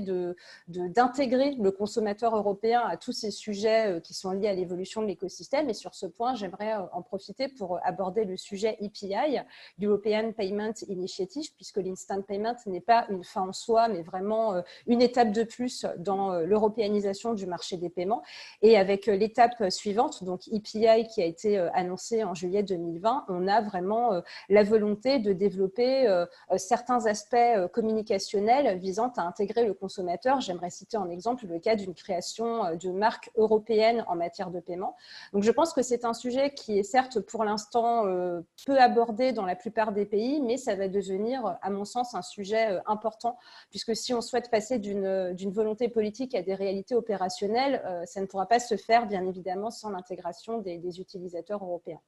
d'intégrer le consommateur européen à tous ces sujets qui sont liés à l'évolution de l'écosystème. Et sur ce point, j'aimerais en profiter pour aborder le sujet EPI, European Payment Initiative, puisque l'instant payment n'est pas une fin en soi, mais vraiment une étape de plus dans l'européanisation du marché des paiements. Et avec l'étape suivante, donc EPI qui a été annoncée en juillet 2020, on a vraiment la volonté de développer certains aspects communicationnels visant à intégrer le consommateur. J'aimerais citer en exemple le cas d'une création de marque européenne en matière de paiement. Donc, je pense que c'est un sujet qui est certes pour l'instant peu abordé dans la plupart des pays, mais ça va devenir, à mon sens, un sujet important, puisque si on souhaite passer d'une volonté politique à des réalités opérationnelles, ça ne pourra pas se faire, bien évidemment, sans l'intégration des utilisateurs européens.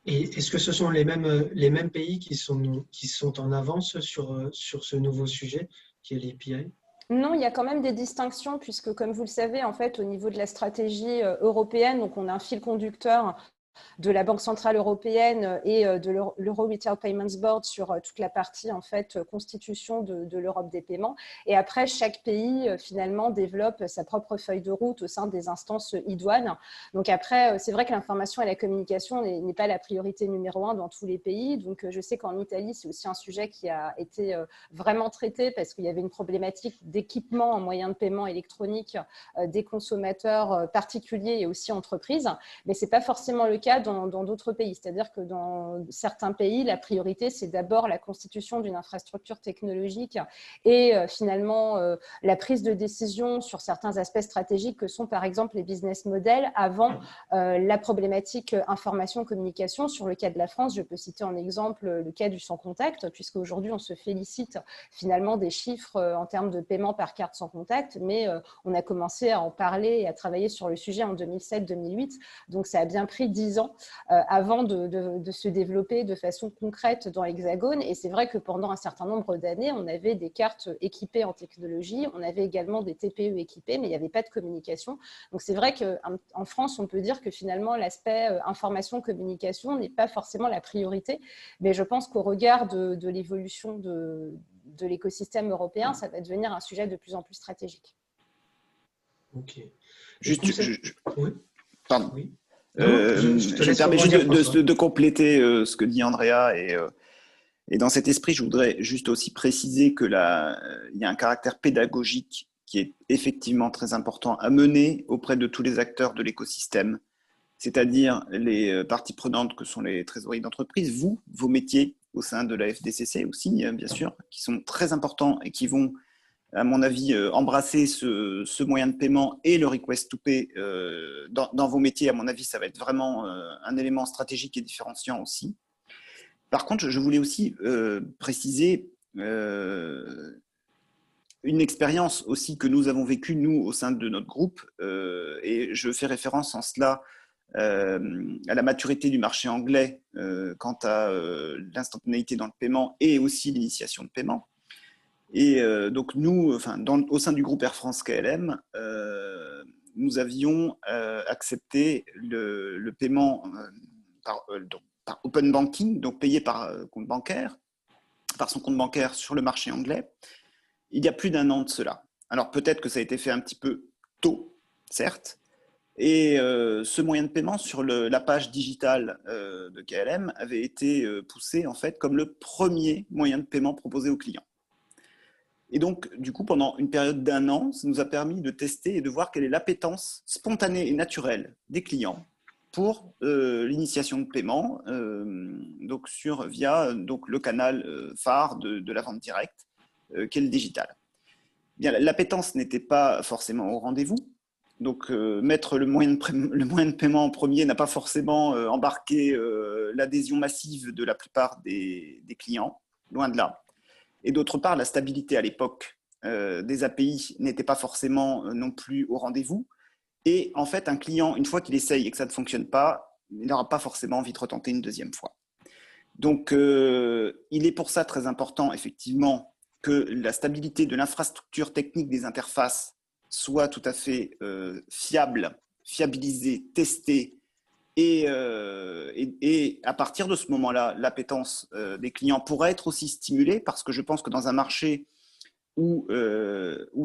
Et est-ce que ce sont les mêmes pays qui sont en avance sur ce nouveau sujet qui est l'EPI? Non, il y a quand même des distinctions puisque, comme vous le savez, en fait, au niveau de la stratégie européenne, donc on a un fil conducteur de la Banque centrale européenne et de l'Euro Retail Payments Board sur toute la partie en fait constitution de l'Europe des paiements. Et après, chaque pays finalement développe sa propre feuille de route au sein des instances e-douane. Donc après, c'est vrai que l'information et la communication n'est pas la priorité numéro 1 dans tous les pays. Donc je sais qu'en Italie, c'est aussi un sujet qui a été vraiment traité parce qu'il y avait une problématique d'équipement en moyens de paiement électronique des consommateurs particuliers et aussi entreprises. Mais ce n'est pas forcément le cas dans d'autres pays. C'est-à-dire que dans certains pays, la priorité, c'est d'abord la constitution d'une infrastructure technologique et finalement la prise de décision sur certains aspects stratégiques que sont par exemple les business models avant la problématique information-communication. Sur le cas de la France, je peux citer en exemple le cas du sans contact, puisque aujourd'hui on se félicite finalement des chiffres en termes de paiement par carte sans contact, mais on a commencé à en parler et à travailler sur le sujet en 2007-2008. Donc ça a bien pris 10 ans avant de se développer de façon concrète dans l'Hexagone. Et c'est vrai que pendant un certain nombre d'années, on avait des cartes équipées en technologie, on avait également des TPE équipées, mais il n'y avait pas de communication. Donc c'est vrai qu'en France, on peut dire que finalement, l'aspect information-communication n'est pas forcément la priorité, mais je pense qu'au regard de l'évolution de l'écosystème européen, ça va devenir un sujet de plus en plus stratégique. Ok. Juste, Oui. Pardon. Oui. Je me permets juste de compléter ce que dit Andrea et dans cet esprit, je voudrais juste aussi préciser que il y a un caractère pédagogique qui est effectivement très important à mener auprès de tous les acteurs de l'écosystème, c'est-à-dire les parties prenantes que sont les trésoreries d'entreprise, vous, vos métiers au sein de la FDCC aussi, bien sûr, qui sont très importants et qui vont, à mon avis, embrasser ce moyen de paiement et le request to pay dans vos métiers. À mon avis, ça va être vraiment un élément stratégique et différenciant aussi. Par contre, je voulais aussi préciser une expérience aussi que nous avons vécue, nous, au sein de notre groupe, et je fais référence en cela à la maturité du marché anglais quant à l'instantanéité dans le paiement et aussi l'initiation de paiement. Et donc nous, au sein du groupe Air France KLM, nous avions accepté le paiement par open banking, donc payé par compte bancaire, par son compte bancaire sur le marché anglais, il y a plus d'1 an de cela. Alors peut-être que ça a été fait un petit peu tôt, certes, et ce moyen de paiement sur la page digitale de KLM avait été poussé en fait comme le premier moyen de paiement proposé aux clients. Et donc, du coup, pendant une période d'1 an, ça nous a permis de tester et de voir quelle est l'appétence spontanée et naturelle des clients pour l'initiation de paiement via le canal phare de la vente directe, qui est le digital. Bien, l'appétence n'était pas forcément au rendez-vous. Donc, mettre le moyen de paiement en premier n'a pas forcément embarqué l'adhésion massive de la plupart des clients, loin de là. Et d'autre part, la stabilité à l'époque des API n'était pas forcément non plus au rendez-vous. Et en fait, un client, une fois qu'il essaye et que ça ne fonctionne pas, il n'aura pas forcément envie de retenter une deuxième fois. Donc, il est pour ça très important, effectivement, que la stabilité de l'infrastructure technique des interfaces soit tout à fait fiable, fiabilisée, testée. Et à partir de ce moment-là, l'appétence des clients pourrait être aussi stimulée parce que je pense que dans un marché où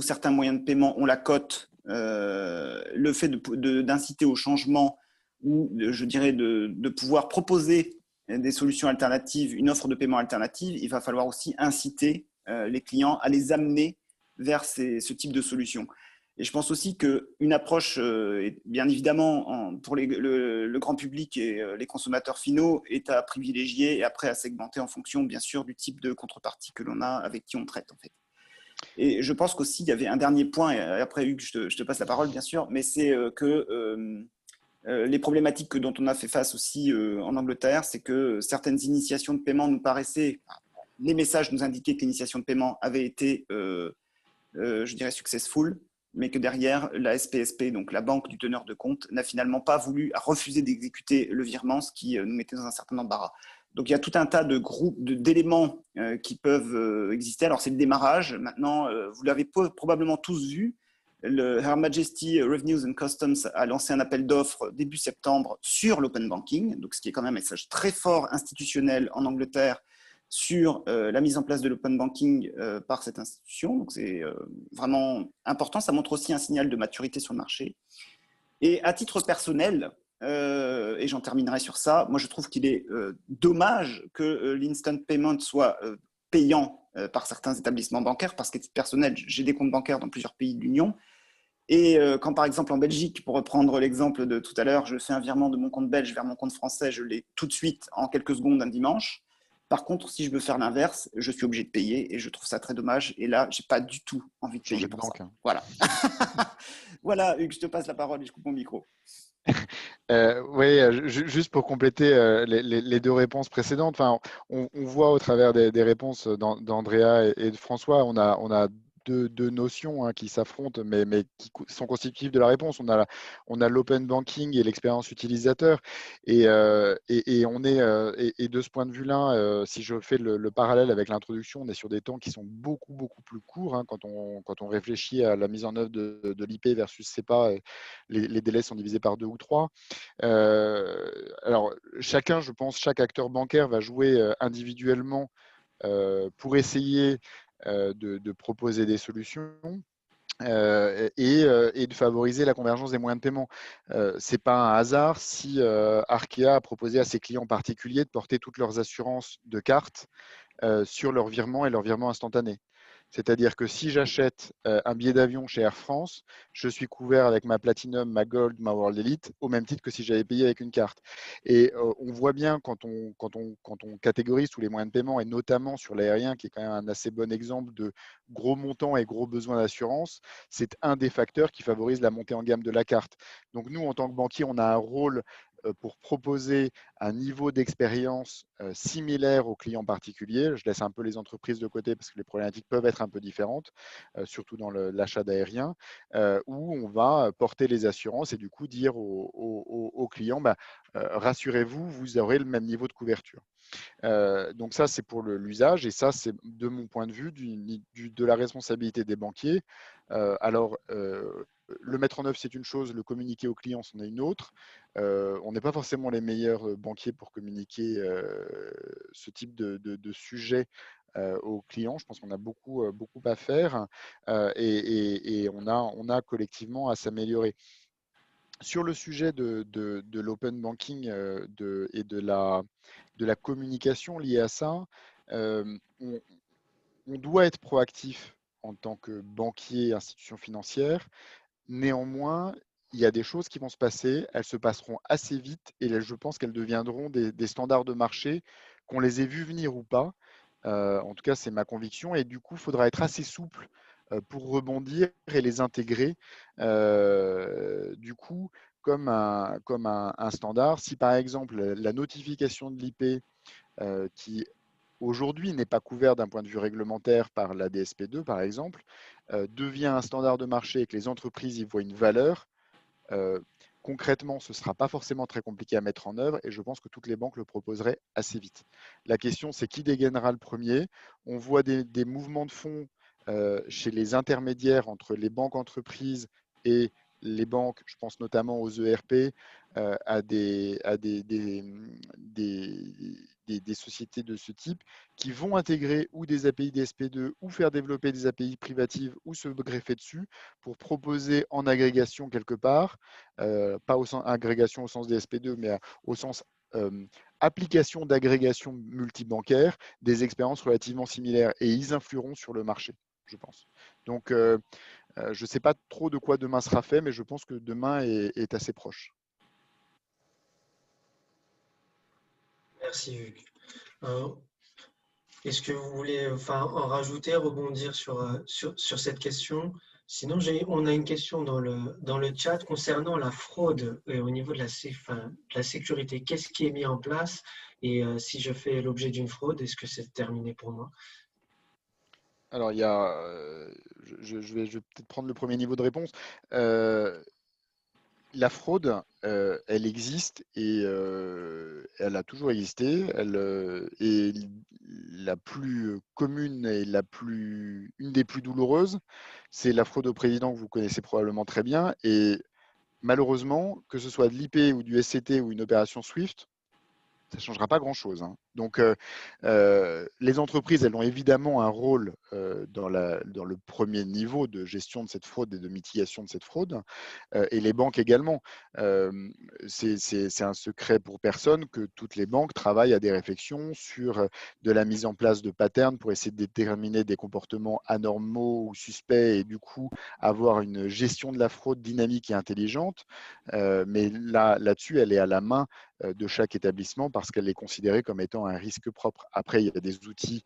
certains moyens de paiement ont la cote, le fait d'inciter au changement ou je dirais de pouvoir proposer des solutions alternatives, une offre de paiement alternative, il va falloir aussi inciter les clients à les amener vers ce type de solutions. Et je pense aussi qu'une approche, bien évidemment, pour le grand public et les consommateurs finaux, est à privilégier et après à segmenter en fonction, bien sûr, du type de contrepartie que l'on a, avec qui on traite, en fait. Et je pense qu'aussi, il y avait un dernier point, et après, Hugues, je te passe la parole, bien sûr, mais c'est que les problématiques dont on a fait face aussi en Angleterre, c'est que certaines initiations de paiement nous paraissaient, les messages nous indiquaient que l'initiation de paiement avait été, je dirais, successful, mais que derrière, la SPSP, donc la banque du teneur de compte, n'a finalement pas voulu, a refusé d'exécuter le virement, ce qui nous mettait dans un certain embarras. Donc, il y a tout un tas de groupes, d'éléments qui peuvent exister. Alors, c'est le démarrage. Maintenant, vous l'avez probablement tous vu. Le Her Majesty Revenues and Customs a lancé un appel d'offres début septembre sur l'open banking, donc ce qui est quand même un message très fort institutionnel en Angleterre sur la mise en place de l'open banking par cette institution. Donc, c'est vraiment important. Ça montre aussi un signal de maturité sur le marché. Et à titre personnel, et j'en terminerai sur ça, moi je trouve qu'il est dommage que l'instant payment soit payant par certains établissements bancaires, parce qu'à titre personnel, j'ai des comptes bancaires dans plusieurs pays de l'Union. Et quand par exemple en Belgique, pour reprendre l'exemple de tout à l'heure, je fais un virement de mon compte belge vers mon compte français, je l'ai tout de suite en quelques secondes un dimanche. Par contre, si je veux faire l'inverse, je suis obligé de payer et je trouve ça très dommage. Et là, je n'ai pas du tout envie de payer pour ça. Voilà. Voilà, Hugues, je te passe la parole et je coupe mon micro. Oui, juste pour compléter les deux réponses précédentes, on voit au travers des réponses d'Andrea et de François, on a deux notions qui s'affrontent, mais qui sont constitutives de la réponse. On a l'open banking et l'expérience utilisateur, et de ce point de vue-là, si je fais le parallèle avec l'introduction, on est sur des temps qui sont beaucoup plus courts quand on réfléchit à la mise en œuvre de l'IP versus SEPA. Les délais sont divisés par 2 ou 3. Alors, chaque acteur bancaire va jouer individuellement pour essayer de proposer des solutions et de favoriser la convergence des moyens de paiement. Ce n'est pas un hasard si Arkea a proposé à ses clients particuliers de porter toutes leurs assurances de carte sur leurs virements et leurs virements instantanés. C'est-à-dire que si j'achète un billet d'avion chez Air France, je suis couvert avec ma Platinum, ma Gold, ma World Elite, au même titre que si j'avais payé avec une carte. Et on voit bien quand on catégorise tous les moyens de paiement, et notamment sur l'aérien, qui est quand même un assez bon exemple de gros montants et gros besoins d'assurance, c'est un des facteurs qui favorise la montée en gamme de la carte. Donc nous, en tant que banquier, on a un rôle pour proposer un niveau d'expérience similaire aux clients particuliers. Je laisse un peu les entreprises de côté parce que les problématiques peuvent être un peu différentes, surtout dans l'achat d'aérien, où on va porter les assurances et du coup dire aux clients, bah, rassurez-vous, vous aurez le même niveau de couverture. Donc ça, c'est pour l'usage, et ça, c'est de mon point de vue de la responsabilité des banquiers. Le mettre en œuvre, c'est une chose, le communiquer aux clients, c'en est une autre. On n'est pas forcément les meilleurs banquiers pour communiquer ce type de sujet aux clients. Je pense qu'on a beaucoup à faire et on a collectivement à s'améliorer. Sur le sujet de l'open banking et de la communication liée à ça, on doit être proactif en tant que banquier, institution financière. Néanmoins, il y a des choses qui vont se passer, elles se passeront assez vite et je pense qu'elles deviendront des standards de marché, qu'on les ait vus venir ou pas. En tout cas, c'est ma conviction. Et du coup, il faudra être assez souple pour rebondir et les intégrer. Du coup, comme un standard, si par exemple la notification de l'IP qui aujourd'hui n'est pas couvert d'un point de vue réglementaire par la DSP2, par exemple, devient un standard de marché et que les entreprises y voient une valeur, concrètement, ce ne sera pas forcément très compliqué à mettre en œuvre et je pense que toutes les banques le proposeraient assez vite. La question, c'est qui dégainera le premier. On voit des mouvements de fonds chez les intermédiaires entre les banques entreprises et les banques, je pense notamment aux ERP, des sociétés de ce type qui vont intégrer ou des API DSP2 ou faire développer des API privatives ou se greffer dessus pour proposer en agrégation quelque part, pas au sens agrégation au sens DSP2, mais au sens application d'agrégation multibancaire, des expériences relativement similaires et ils influeront sur le marché, je pense. Donc, je ne sais pas trop de quoi demain sera fait, mais je pense que demain est assez proche. Merci Hugues. Est-ce que vous voulez en rajouter, rebondir sur cette question? Sinon, on a une question dans le chat concernant la fraude et au niveau de la sécurité. Qu'est-ce qui est mis en place? Et si je fais l'objet d'une fraude, est-ce que c'est terminé pour moi? Alors, je vais peut-être prendre le premier niveau de réponse. La fraude, elle existe et elle a toujours existé. Elle est la plus commune et une des plus douloureuses. C'est la fraude au président que vous connaissez probablement très bien. Et malheureusement, que ce soit de l'IP ou du SCT ou une opération SWIFT, ça ne changera pas grand-chose. Donc, les entreprises, elles ont évidemment un rôle dans le premier niveau de gestion de cette fraude et de mitigation de cette fraude, et les banques également. C'est un secret pour personne que toutes les banques travaillent à des réflexions sur de la mise en place de patterns pour essayer de déterminer des comportements anormaux ou suspects et du coup avoir une gestion de la fraude dynamique et intelligente. Mais là-dessus, elle est à la main de chaque établissement parce qu'elle est considérée comme étant un risque propre. Après, il y a des outils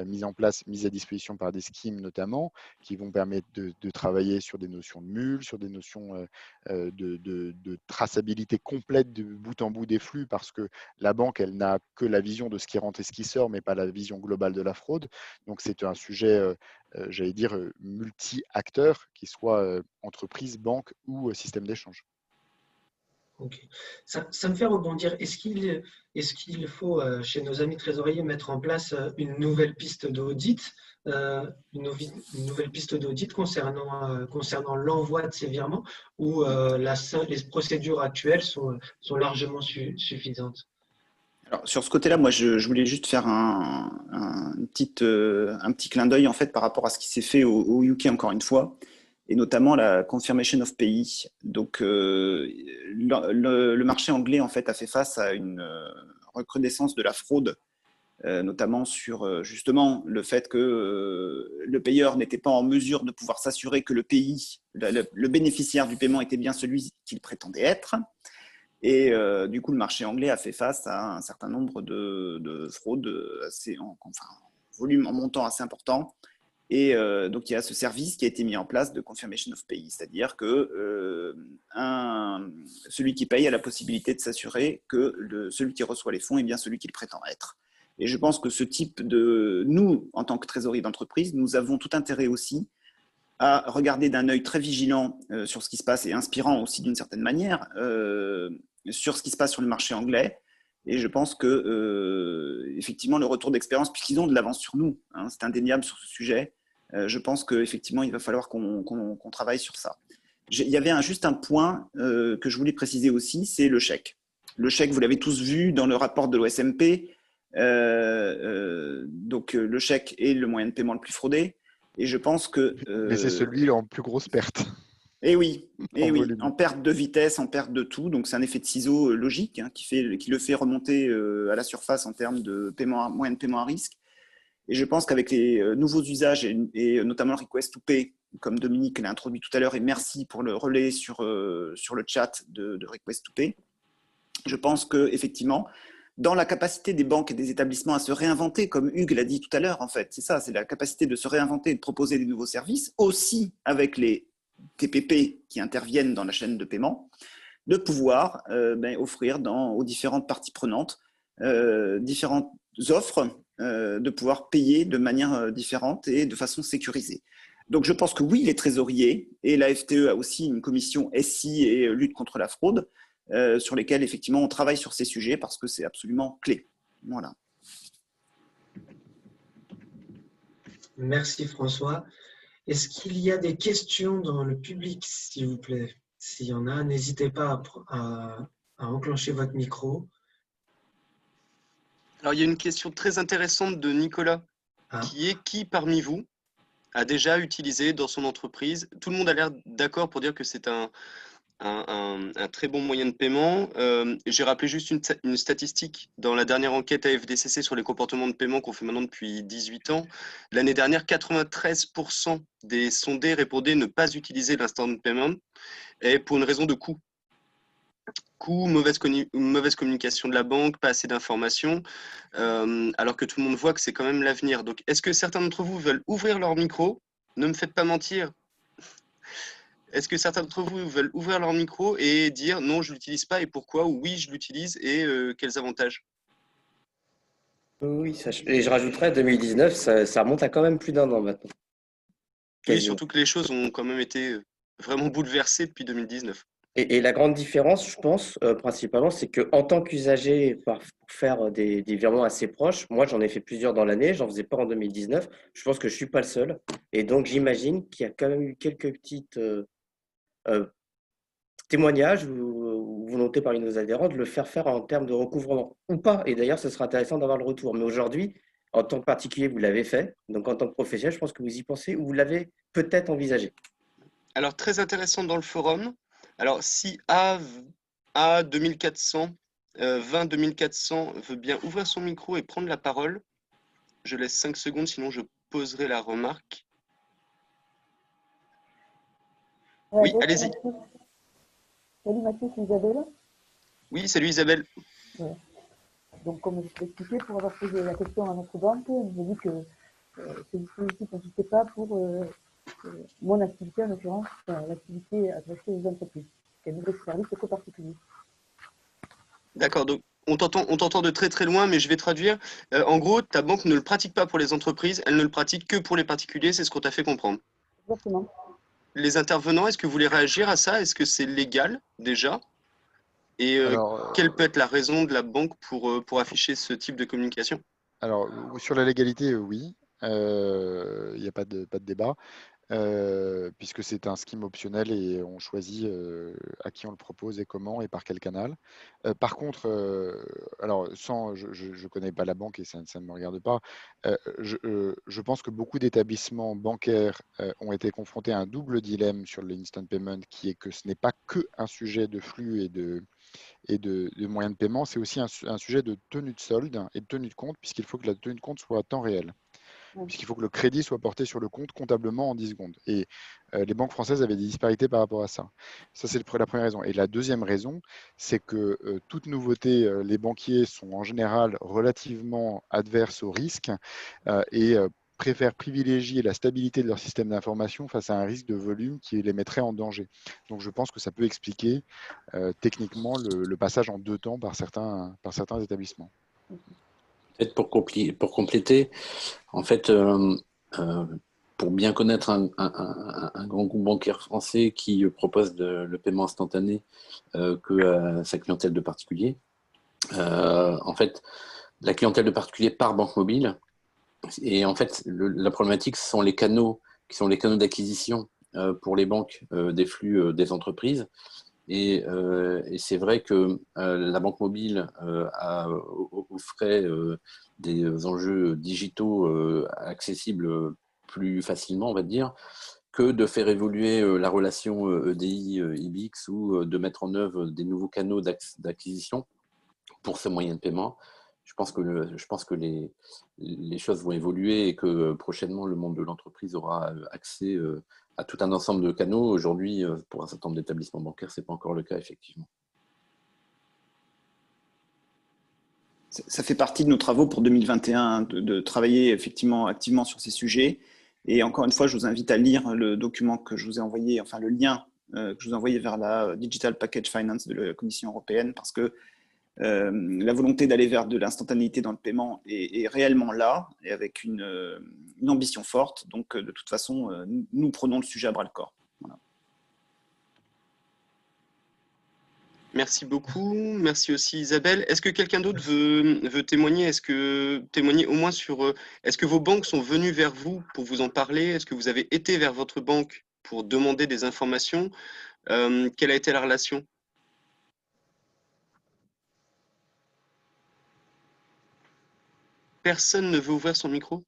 mis en place, mis à disposition par des schemes notamment, qui vont permettre de travailler sur des notions de mule, sur des notions de traçabilité complète de bout en bout des flux, parce que la banque, elle n'a que la vision de ce qui rentre et ce qui sort, mais pas la vision globale de la fraude. Donc c'est un sujet, j'allais dire, multi-acteurs, qui soit entreprise, banque ou système d'échange. Ok. Ça me fait rebondir. Est-ce qu'il faut, chez nos amis trésoriers, mettre en place une nouvelle piste d'audit, une nouvelle piste d'audit concernant l'envoi de ces virements, ou les procédures actuelles sont largement suffisantes? Alors, sur ce côté-là, moi, je voulais juste faire un petit clin d'œil en fait par rapport à ce qui s'est fait au UK encore une fois, et notamment la confirmation of payee. Donc, le marché anglais en fait a fait face à une recrudescence de la fraude notamment sur justement le fait que le payeur n'était pas en mesure de pouvoir s'assurer que le bénéficiaire du paiement était bien celui qu'il prétendait être. Et du coup, le marché anglais a fait face à un certain nombre de fraudes volume, en montant assez important. Et donc, il y a ce service qui a été mis en place de confirmation of pay, c'est-à-dire que celui qui paye a la possibilité de s'assurer que celui qui reçoit les fonds est bien celui qu'il prétend être. Et je pense que ce type nous, en tant que trésorerie d'entreprise, nous avons tout intérêt aussi à regarder d'un œil très vigilant sur ce qui se passe et inspirant aussi d'une certaine manière sur ce qui se passe sur le marché anglais. Et je pense que effectivement, le retour d'expérience, puisqu'ils ont de l'avance sur nous, hein, c'est indéniable sur ce sujet, je pense qu'effectivement, il va falloir qu'on travaille sur ça. Il y avait juste un point que je voulais préciser aussi, c'est le chèque. Le chèque, vous l'avez tous vu dans le rapport de l'OSMP. Donc, le chèque est le moyen de paiement le plus fraudé. Et je pense que… Mais c'est celui en plus grosse perte. Eh oui, en perte de vitesse, en perte de tout. Donc, c'est un effet de ciseau logique hein, qui le fait remonter à la surface en termes de moyen de paiement à risque. Et je pense qu'avec les nouveaux usages et notamment le request to pay, comme Dominique l'a introduit tout à l'heure, et merci pour le relais sur le chat de request to pay, je pense qu'effectivement, dans la capacité des banques et des établissements à se réinventer, comme Hugues l'a dit tout à l'heure, en fait, c'est ça, c'est la capacité de se réinventer et de proposer des nouveaux services, aussi avec les TPP qui interviennent dans la chaîne de paiement, de pouvoir offrir aux différentes parties prenantes différentes offres, de pouvoir payer de manière différente et de façon sécurisée. Donc je pense que oui, les trésoriers et la FTE a aussi une commission SI et lutte contre la fraude sur lesquels effectivement on travaille sur ces sujets parce que c'est absolument clé. Voilà. Merci François. Est-ce qu'il y a des questions dans le public, s'il vous plaît? S'il y en a, n'hésitez pas à enclencher votre micro. Alors, il y a une question très intéressante de Nicolas, qui parmi vous a déjà utilisé dans son entreprise? Tout le monde a l'air d'accord pour dire que c'est un très bon moyen de paiement. J'ai rappelé juste une statistique dans la dernière enquête AFDCC sur les comportements de paiement qu'on fait maintenant depuis 18 ans. L'année dernière, 93% des sondés répondaient ne pas utiliser l'instant payment et pour une raison de coût. Coût, mauvaise communication de la banque, pas assez d'informations, alors que tout le monde voit que c'est quand même l'avenir. Donc, est-ce que certains d'entre vous veulent ouvrir leur micro? Ne me faites pas mentir. Est-ce que certains d'entre vous veulent ouvrir leur micro et dire non, je ne l'utilise pas et pourquoi, ou oui, je l'utilise et quels avantages? Oui, et je rajouterais 2019, ça remonte à quand même plus d'1 an maintenant. Oui, surtout que les choses ont quand même été vraiment bouleversées depuis 2019. Et la grande différence, je pense, principalement, c'est qu'en tant qu'usager, pour faire des virements assez proches, moi j'en ai fait plusieurs dans l'année, j'en faisais pas en 2019, je pense que je ne suis pas le seul. Et donc j'imagine qu'il y a quand même eu quelques petites témoignages ou volonté parmi nos adhérents de le faire en termes de recouvrement ou pas. Et d'ailleurs, ce sera intéressant d'avoir le retour. Mais aujourd'hui, en tant que particulier, vous l'avez fait. Donc en tant que professionnel, je pense que vous y pensez ou vous l'avez peut-être envisagé. Alors, très intéressant dans le forum. Alors, si A 2400, 20 2400 veut bien ouvrir son micro et prendre la parole, je laisse 5 secondes, sinon je poserai la remarque. Oui, allez-y. Salut Mathieu, c'est Isabelle. Oui, salut Isabelle. Ouais. Donc, comme je t'ai expliqué, pour avoir posé la question à notre banque, on m'a dit que ce dispositif n'existait pas pour mon activité, en l'occurrence, l'activité adressée aux entreprises. Elle n'ouvrait ce service qu'aux particuliers. D'accord, donc on t'entend de très très loin, mais je vais traduire. En gros, ta banque ne le pratique pas pour les entreprises, elle ne le pratique que pour les particuliers, c'est ce qu'on t'a fait comprendre. Exactement. Les intervenants, est-ce que vous voulez réagir à ça? Est-ce que c'est légal déjà? Et quelle peut être la raison de la banque pour afficher ce type de communication? Alors, sur la légalité, oui. Il n'y a pas de débat. puisque c'est un scheme optionnel et on choisit à qui on le propose et comment et par quel canal. Par contre, alors je connais pas la banque et ça ne me regarde pas, je pense que beaucoup d'établissements bancaires ont été confrontés à un double dilemme sur le instant payment, qui est que ce n'est pas que un sujet de flux et de moyens de paiement, c'est aussi un sujet de tenue de solde et de tenue de compte, puisqu'il faut que la tenue de compte soit à temps réel, puisqu'il faut que le crédit soit porté sur le compte comptablement en 10 secondes. Et les banques françaises avaient des disparités par rapport à ça. Ça, c'est la première raison. Et la deuxième raison, c'est que toute nouveauté, les banquiers sont en général relativement adverses au risque et préfèrent privilégier la stabilité de leur système d'information face à un risque de volume qui les mettrait en danger. Donc je pense que ça peut expliquer techniquement le passage en 2 temps par certains établissements. Peut-être pour compléter, en fait, pour bien connaître un grand groupe bancaire français qui propose le paiement instantané que à sa clientèle de particuliers, en fait, la clientèle de particuliers par banque mobile, et en fait, la problématique, ce sont les canaux qui sont les canaux d'acquisition pour les banques des flux des entreprises. Et c'est vrai que la banque mobile offrait des enjeux digitaux accessibles plus facilement, on va dire, que de faire évoluer la relation EDI-IBIX ou de mettre en œuvre des nouveaux canaux d'acquisition pour ce moyen de paiement. Je pense que les choses vont évoluer et que prochainement, le monde de l'entreprise aura accès à tout un ensemble de canaux. Aujourd'hui, pour un certain nombre d'établissements bancaires, ce n'est pas encore le cas, effectivement. Ça fait partie de nos travaux pour 2021 de travailler effectivement activement sur ces sujets. Et encore une fois, je vous invite à lire le document que je vous ai envoyé, enfin le lien que je vous ai envoyé vers la Digital Package Finance de la Commission européenne, parce que la volonté d'aller vers de l'instantanéité dans le paiement est réellement là, et avec une ambition forte. Donc, de toute façon, nous prenons le sujet à bras-le-corps. Voilà. Merci beaucoup. Merci aussi Isabelle. Est-ce que quelqu'un d'autre veut témoigner? Est-ce que témoigner au moins sur... Est-ce que vos banques sont venues vers vous pour vous en parler? Est-ce que vous avez été vers votre banque pour demander des informations? Quelle a été la relation? Personne ne veut ouvrir son micro?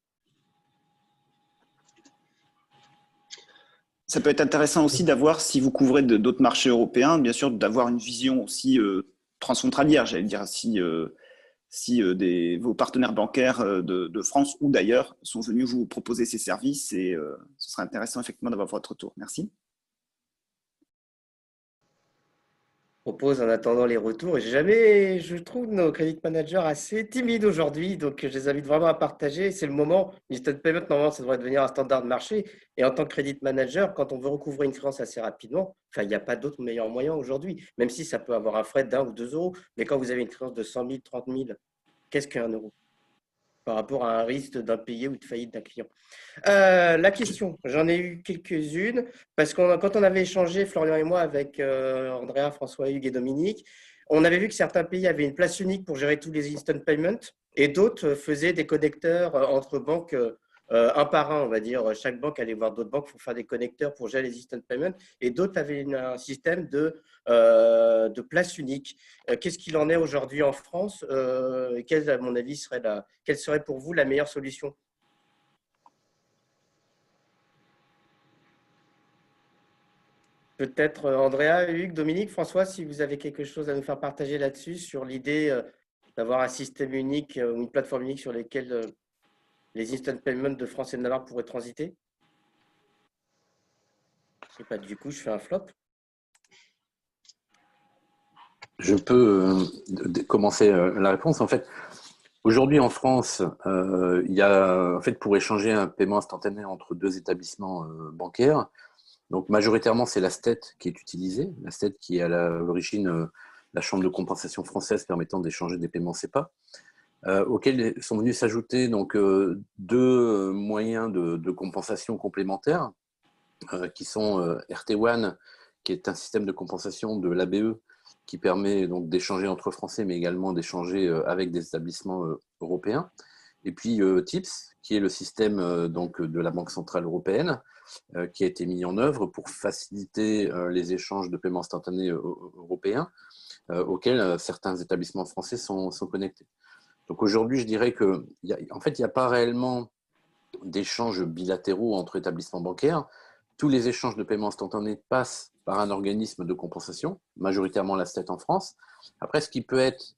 Ça peut être intéressant aussi d'avoir, si vous couvrez d'autres marchés européens, bien sûr, d'avoir une vision aussi transfrontalière, j'allais dire, si vos partenaires bancaires de France ou d'ailleurs sont venus vous proposer ces services, et ce serait intéressant effectivement d'avoir votre retour. Merci. Propose en attendant les retours. Et je trouve nos credit managers assez timides aujourd'hui, donc je les invite vraiment à partager. C'est le moment. Instant Payment, normalement, ça devrait devenir un standard de marché. Et en tant que credit manager, quand on veut recouvrer une créance assez rapidement, enfin, il n'y a pas d'autre meilleur moyen aujourd'hui, même si ça peut avoir un frais d'1 ou 2 euros. Mais quand vous avez une créance de 100 000, 30 000, qu'est-ce qu'un euro par rapport à un risque d'impayé ou de faillite d'un client? La question, j'en ai eu quelques-unes, parce que quand on avait échangé, Florian et moi, avec Andrea, François, Hugues et Dominique, on avait vu que certains pays avaient une place unique pour gérer tous les instant payments et d'autres faisaient des connecteurs entre banques un par un, on va dire. Chaque banque allait voir d'autres banques pour faire des connecteurs pour gérer les instant payments et d'autres avaient un système de place unique. Qu'est-ce qu'il en est aujourd'hui en France? Quelle, à mon avis, quelle serait pour vous la meilleure solution? Peut-être Andrea, Hugues, Dominique, François, si vous avez quelque chose à nous faire partager là-dessus, sur l'idée d'avoir un système unique ou une plateforme unique sur lesquelles les instant payments de France et de Navarre pourraient transiter. Et pas du coup, je fais un flop. Je peux commencer la réponse. En fait, aujourd'hui en France, il y a, en fait, pour échanger un paiement instantané entre deux établissements bancaires, donc majoritairement c'est la STET qui est utilisée, la STET qui est à l'origine la chambre de compensation française permettant d'échanger des paiements SEPA, auxquels sont venus s'ajouter donc deux moyens de compensation complémentaires qui sont RT1, qui est un système de compensation de l'ABE qui permet donc d'échanger entre Français, mais également d'échanger avec des établissements européens. Et puis TIPS, qui est le système donc, de la Banque Centrale Européenne, qui a été mis en œuvre pour faciliter les échanges de paiements instantanés européens, auxquels certains établissements français sont connectés. Donc aujourd'hui, je dirais qu'en fait, il n'y a pas réellement d'échanges bilatéraux entre établissements bancaires. Tous les échanges de paiements instantanés passent par un organisme de compensation, majoritairement la STET en France. Après, ce qui peut être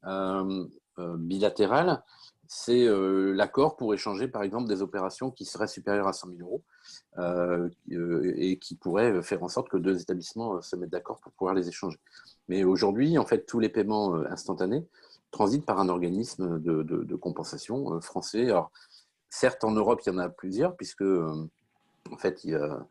bilatéral, c'est l'accord pour échanger, par exemple, des opérations qui seraient supérieures à 100 000 euros et qui pourraient faire en sorte que deux établissements se mettent d'accord pour pouvoir les échanger. Mais aujourd'hui, en fait, tous les paiements instantanés transitent par un organisme de compensation français. Alors, certes, en Europe, il y en a plusieurs, puisque en fait, il y a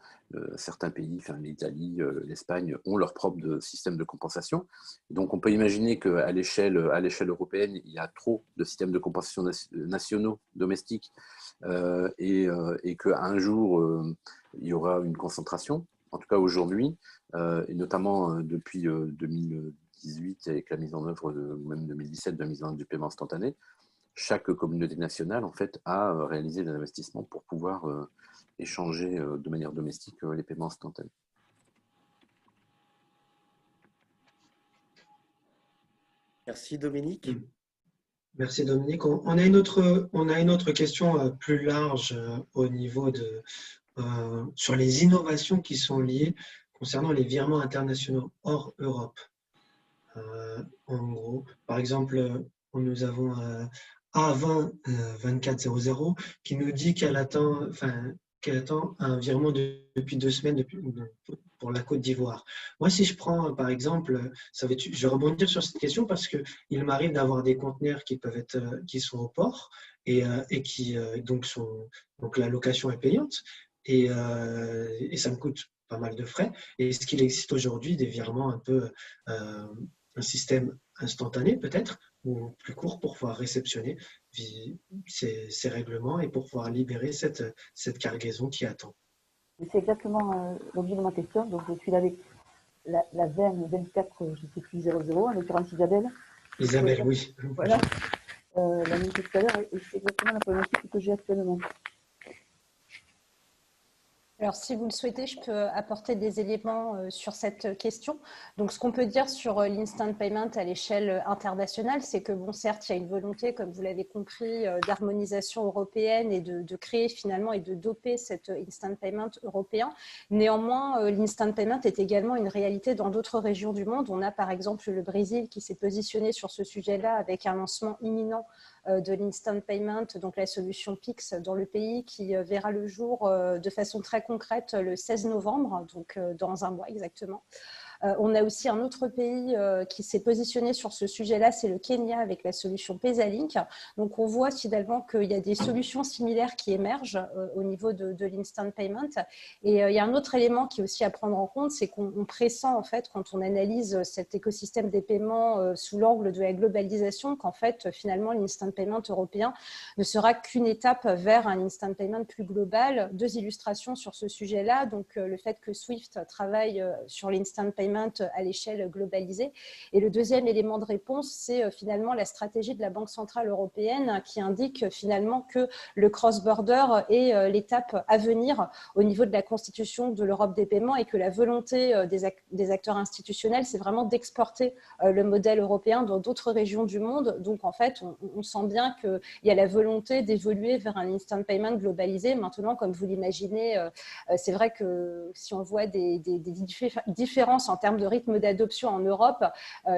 certains pays, enfin, l'Italie, l'Espagne, ont leur propre système de compensation. Donc, on peut imaginer qu'à l'échelle européenne, il y a trop de systèmes de compensation nationaux, domestiques, et qu'un jour, il y aura une concentration. En tout cas, aujourd'hui, et notamment depuis 2018, avec la mise en œuvre, même 2017, de la mise en œuvre du paiement instantané, chaque communauté nationale, en fait, a réalisé des investissements pour pouvoir échanger de manière domestique les paiements instantanés. Merci Dominique. Merci Dominique. On a une autre question plus large au niveau sur les innovations qui sont liées concernant les virements internationaux hors Europe. En gros, par exemple, nous avons A20 2400 qui nous dit qu'elle attend un virement depuis 2 semaines pour la Côte d'Ivoire. Moi, si je prends par exemple, je vais rebondir sur cette question parce qu'il m'arrive d'avoir des conteneurs qui sont au port et qui donc la location est payante et ça me coûte pas mal de frais. Et est-ce qu'il existe aujourd'hui des virements un système instantané peut-être, ou plus court pour pouvoir réceptionner ces règlements et pour pouvoir libérer cette cargaison qui attend? C'est exactement l'objet de ma question. Donc, je suis là avec la VEM 24, je ne sais plus, 00, en l'occurrence Isabelle. Isabelle, oui. Voilà. La même que tout à l'heure, et c'est exactement la problématique que j'ai actuellement. Alors, si vous le souhaitez, je peux apporter des éléments sur cette question. Donc, ce qu'on peut dire sur l'instant payment à l'échelle internationale, c'est que, bon, certes, il y a une volonté, comme vous l'avez compris, d'harmonisation européenne et de créer finalement et de doper cet instant payment européen. Néanmoins, l'instant payment est également une réalité dans d'autres régions du monde. On a par exemple le Brésil qui s'est positionné sur ce sujet-là avec un lancement imminent de l'instant payment, donc la solution Pix dans le pays qui verra le jour de façon très concrète le 16 novembre, donc dans un mois exactement. On a aussi un autre pays qui s'est positionné sur ce sujet-là, c'est le Kenya avec la solution Pesalink. Donc, on voit finalement qu'il y a des solutions similaires qui émergent au niveau de l'instant payment. Et il y a un autre élément qui est aussi à prendre en compte, c'est qu'on pressent en fait quand on analyse cet écosystème des paiements sous l'angle de la globalisation, qu'en fait finalement l'instant payment européen ne sera qu'une étape vers un instant payment plus global. 2 illustrations sur ce sujet-là. Donc, le fait que Swift travaille sur l'instant payment à l'échelle globalisée. Et le deuxième élément de réponse, c'est finalement la stratégie de la Banque Centrale Européenne qui indique finalement que le cross-border est l'étape à venir au niveau de la constitution de l'Europe des paiements et que la volonté des acteurs institutionnels, c'est vraiment d'exporter le modèle européen dans d'autres régions du monde. Donc, en fait, on sent bien qu'il y a la volonté d'évoluer vers un instant payment globalisé. Maintenant, comme vous l'imaginez, c'est vrai que si on voit des différences en termes de rythme d'adoption en Europe,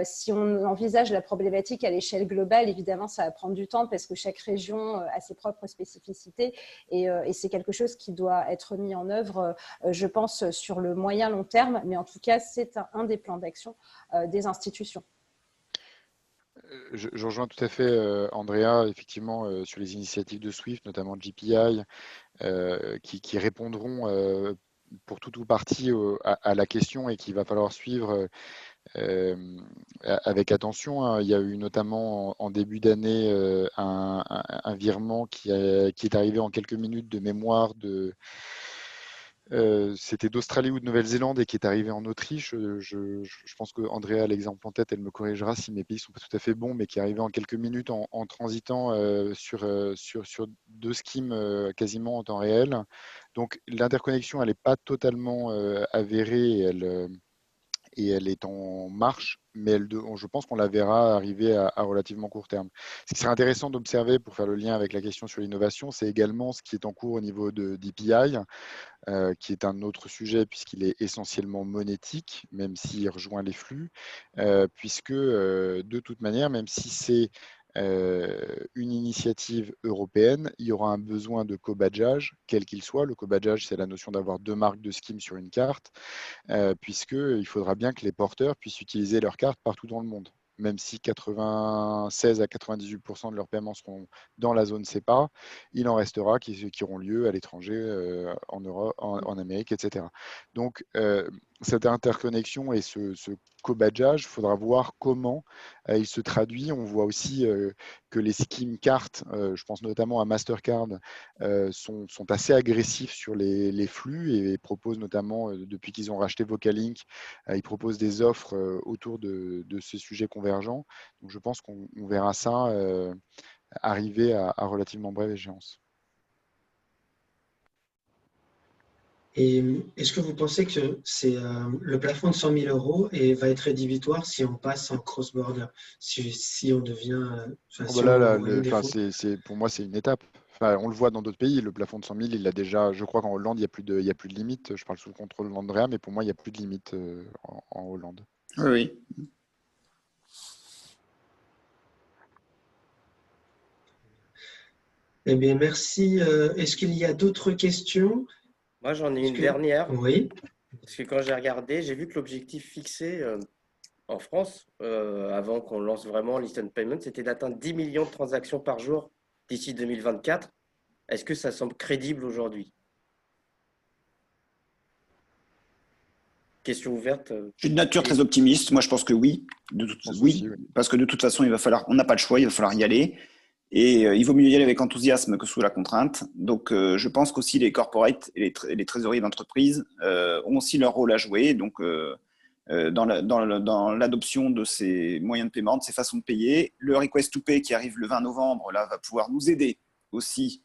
si on envisage la problématique à l'échelle globale, évidemment, ça va prendre du temps parce que chaque région a ses propres spécificités et c'est quelque chose qui doit être mis en œuvre, je pense, sur le moyen long terme, mais en tout cas, c'est un des plans d'action des institutions. Je rejoins tout à fait Andrea, effectivement, sur les initiatives de Swift, notamment GPI, qui répondront pour tout ou partie à la question et qu'il va falloir suivre avec attention. Hein. Il y a eu notamment en début d'année un virement qui est arrivé en quelques minutes de mémoire c'était d'Australie ou de Nouvelle-Zélande et qui est arrivé en Autriche. Je pense que Andrea a l'exemple en tête, elle me corrigera si mes pays sont pas tout à fait bons, mais qui est arrivé en quelques minutes en transitant sur 2 schemes quasiment en temps réel. Donc l'interconnexion, elle n'est pas totalement avérée et elle est en marche, mais je pense qu'on la verra arriver à relativement court terme. Ce qui serait intéressant d'observer pour faire le lien avec la question sur l'innovation, c'est également ce qui est en cours au niveau d'EPI, qui est un autre sujet puisqu'il est essentiellement monétique, même s'il rejoint les flux, puisque de toute manière, même si c'est une initiative européenne, il y aura un besoin de co-badgeage, quel qu'il soit. Le co-badgeage, c'est la notion d'avoir 2 marques de scheme sur une carte, puisqu'il faudra bien que les porteurs puissent utiliser leur carte partout dans le monde. Même si 96 à 98% de leurs paiements seront dans la zone CEPA, il en restera qui auront lieu à l'étranger, en Europe, en Amérique, etc. Donc, cette interconnexion et ce co-badgeage, il faudra voir comment il se traduit. On voit aussi que les scheme cartes, je pense notamment à Mastercard, sont assez agressifs sur les flux et proposent notamment, depuis qu'ils ont racheté Vocalink, ils proposent des offres autour de ces sujets convergents. Donc je pense qu'on verra ça arriver à relativement brève échéance. Et est-ce que vous pensez que c'est le plafond de 100 000 euros et va être rédhibitoire si on passe en cross-border, si on devient… Pour moi, c'est une étape. Enfin, on le voit dans d'autres pays, le plafond de 100 000, il a déjà, je crois qu'en Hollande, il n'y a plus de limite. Je parle sous le contrôle d'Andrea, mais pour moi, il n'y a plus de limite en Hollande. Oui. Eh bien, merci. Est-ce qu'il y a d'autres questions? Moi, j'en ai une dernière. Oui. Parce que quand j'ai regardé, j'ai vu que l'objectif fixé en France, avant qu'on lance vraiment l'Instant Payment, c'était d'atteindre 10 millions de transactions par jour d'ici 2024. Est-ce que ça semble crédible aujourd'hui? Question ouverte. Je suis de nature très optimiste. Moi, je pense que oui. Oui, parce que de toute façon, on n'a pas le choix, il va falloir y aller. Et il vaut mieux y aller avec enthousiasme que sous la contrainte. Donc, je pense qu'aussi les corporates et les trésoriers d'entreprise ont aussi leur rôle à jouer. Donc, dans l'adoption de ces moyens de paiement, de ces façons de payer. Le Request to Pay qui arrive le 20 novembre, là, va pouvoir nous aider aussi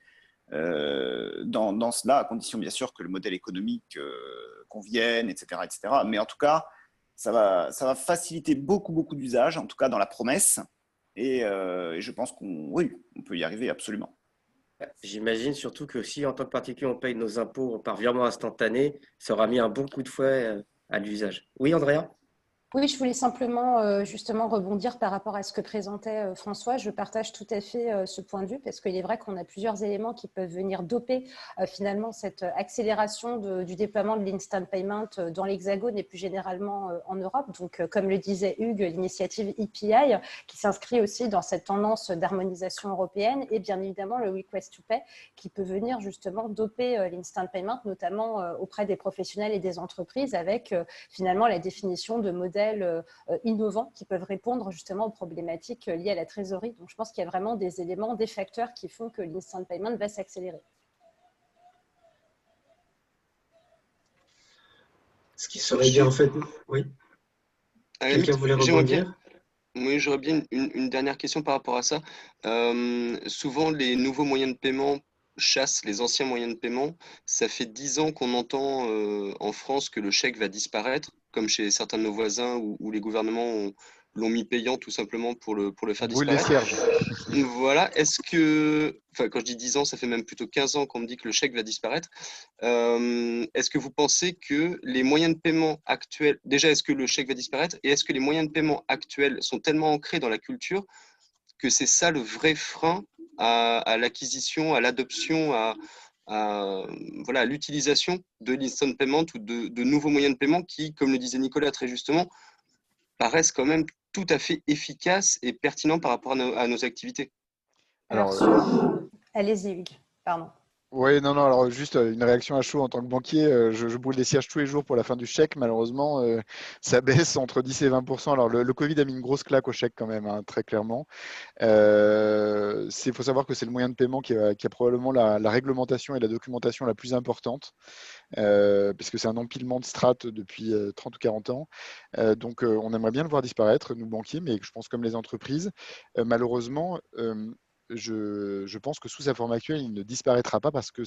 dans cela, à condition bien sûr que le modèle économique convienne, etc., etc. Mais en tout cas, ça va faciliter beaucoup d'usages, en tout cas dans la promesse. Et je pense qu'on peut y arriver absolument. J'imagine surtout que si en tant que particulier on paye nos impôts par virement instantané, ça aura mis un bon coup de fouet à l'usage. Oui, Andrea? Oui, je voulais simplement justement rebondir par rapport à ce que présentait François. Je partage tout à fait ce point de vue parce qu'il est vrai qu'on a plusieurs éléments qui peuvent venir doper finalement cette accélération du déploiement de l'instant payment dans l'Hexagone et plus généralement en Europe. Donc, comme le disait Hugues, l'initiative EPI qui s'inscrit aussi dans cette tendance d'harmonisation européenne et bien évidemment le request to pay qui peut venir justement doper l'instant payment, notamment auprès des professionnels et des entreprises avec finalement la définition de modèles innovants qui peuvent répondre justement aux problématiques liées à la trésorerie. Donc, je pense qu'il y a vraiment des éléments, des facteurs qui font que l'instant payment va s'accélérer. Ce qui serait bien en fait… Oui. Quelqu'un voulait rebondir? Oui, j'aurais bien une dernière question par rapport à ça. Souvent, les nouveaux moyens de paiement chassent les anciens moyens de paiement. Ça fait 10 ans qu'on entend en France que le chèque va disparaître, comme chez certains de nos voisins où les gouvernements l'ont mis payant tout simplement pour le faire disparaître. Voilà. Est-ce que, enfin, quand je dis 10 ans, ça fait même plutôt 15 ans qu'on me dit que le chèque va disparaître. Est-ce que vous pensez que les moyens de paiement actuels, déjà, est-ce que le chèque va disparaître et est-ce que les moyens de paiement actuels sont tellement ancrés dans la culture que c'est ça le vrai frein à l'acquisition, à l'adoption, à l'utilisation de l'instant payment ou de nouveaux moyens de paiement qui, comme le disait Nicolas très justement, paraissent quand même tout à fait efficaces et pertinents par rapport à nos activités. Alors, allez-y Hugues, pardon. Oui, non, non, alors juste une réaction à chaud en tant que banquier, je brûle des cierges tous les jours pour la fin du chèque. Malheureusement, ça baisse entre 10 et 20%. Alors le Covid a mis une grosse claque au chèque quand même, hein, très clairement. Faut savoir que c'est le moyen de paiement qui a probablement la réglementation et la documentation la plus importante, puisque c'est un empilement de strates depuis 30 ou 40 ans. Donc on aimerait bien le voir disparaître, nous banquiers, mais je pense comme les entreprises. Malheureusement, je pense que sous sa forme actuelle, il ne disparaîtra pas parce que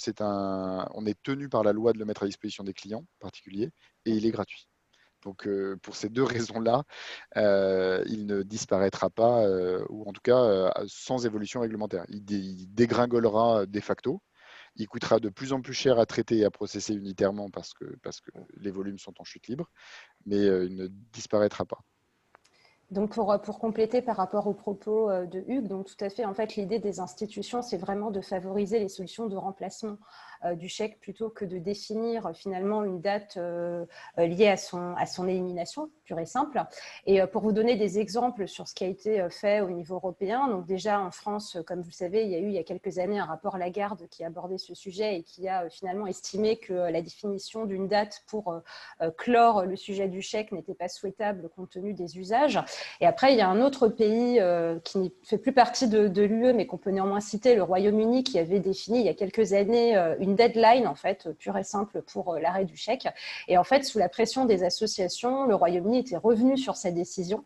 on est tenu par la loi de le mettre à disposition des clients particuliers et il est gratuit. Donc, pour ces deux raisons-là, il ne disparaîtra pas, ou en tout cas sans évolution réglementaire. Il dégringolera de facto. Il coûtera de plus en plus cher à traiter et à processer unitairement parce que les volumes sont en chute libre, mais il ne disparaîtra pas. Donc, pour compléter par rapport aux propos de Hugues, donc tout à fait, en fait, l'idée des institutions, c'est vraiment de favoriser les solutions de remplacement du chèque plutôt que de définir finalement une date liée à son élimination, pure et simple. Et pour vous donner des exemples sur ce qui a été fait au niveau européen, donc déjà en France, comme vous le savez, il y a eu il y a quelques années un rapport Lagarde qui a abordé ce sujet et qui a finalement estimé que la définition d'une date pour clore le sujet du chèque n'était pas souhaitable compte tenu des usages. Et après, il y a un autre pays qui ne fait plus partie de l'UE, mais qu'on peut néanmoins citer, le Royaume-Uni, qui avait défini il y a quelques années une deadline, en fait, pure et simple pour l'arrêt du chèque. Et en fait, sous la pression des associations, le Royaume-Uni était revenu sur sa décision,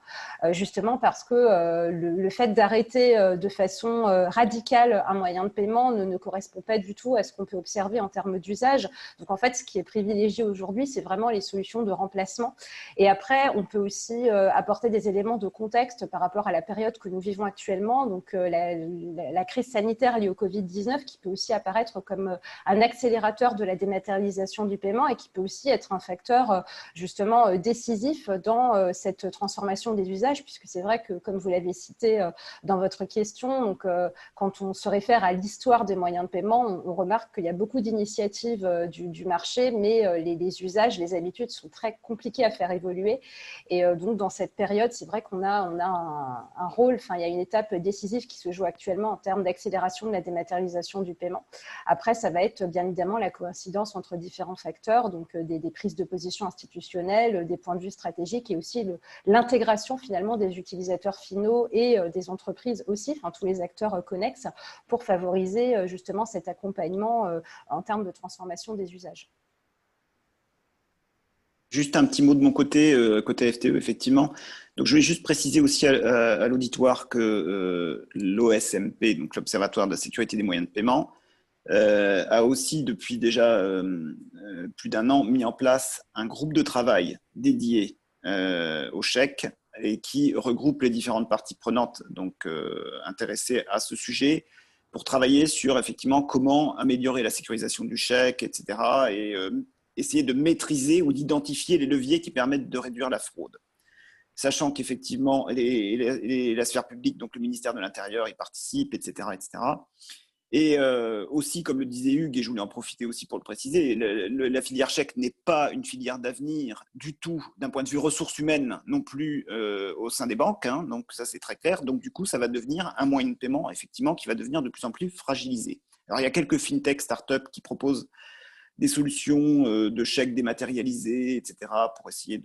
justement parce que le fait d'arrêter de façon radicale un moyen de paiement ne correspond pas du tout à ce qu'on peut observer en termes d'usage. Donc, en fait, ce qui est privilégié aujourd'hui, c'est vraiment les solutions de remplacement. Et après, on peut aussi apporter des éléments de contexte par rapport à la période que nous vivons actuellement, donc la crise sanitaire liée au Covid-19 qui peut aussi apparaître comme un accélérateur de la dématérialisation du paiement et qui peut aussi être un facteur justement décisif dans cette transformation des usages, puisque c'est vrai que, comme vous l'avez cité dans votre question, donc, quand on se réfère à l'histoire des moyens de paiement, on remarque qu'il y a beaucoup d'initiatives du marché, mais les usages, les habitudes sont très compliquées à faire évoluer. Et donc, dans cette période, c'est vrai qu'on a un rôle, enfin, il y a une étape décisive qui se joue actuellement en termes d'accélération de la dématérialisation du paiement. Après, ça va être bien évidemment la coïncidence entre différents facteurs, donc des prises de position institutionnelles, des points de vue stratégiques et aussi l'intégration finalement des utilisateurs finaux et des entreprises aussi, enfin tous les acteurs connexes, pour favoriser justement cet accompagnement en termes de transformation des usages. Juste un petit mot de mon côté, côté FTE, effectivement. Donc, je voulais juste préciser aussi à l'auditoire que l'OSMP, donc l'Observatoire de la sécurité des moyens de paiement, a aussi depuis déjà plus d'un an mis en place un groupe de travail dédié au chèque et qui regroupe les différentes parties prenantes donc intéressées à ce sujet pour travailler sur effectivement comment améliorer la sécurisation du chèque, etc. et essayer de maîtriser ou d'identifier les leviers qui permettent de réduire la fraude. Sachant qu'effectivement, la sphère publique, donc le ministère de l'Intérieur, y participe, etc. etc. Et aussi, comme le disait Hugues, et je voulais en profiter aussi pour le préciser, la filière chèque n'est pas une filière d'avenir du tout, d'un point de vue ressources humaines, non plus au sein des banques, hein, donc ça c'est très clair. Donc du coup, ça va devenir un moyen de paiement, effectivement, qui va devenir de plus en plus fragilisé. Alors il y a quelques fintech startups qui proposent des solutions de chèques dématérialisés, etc., pour essayer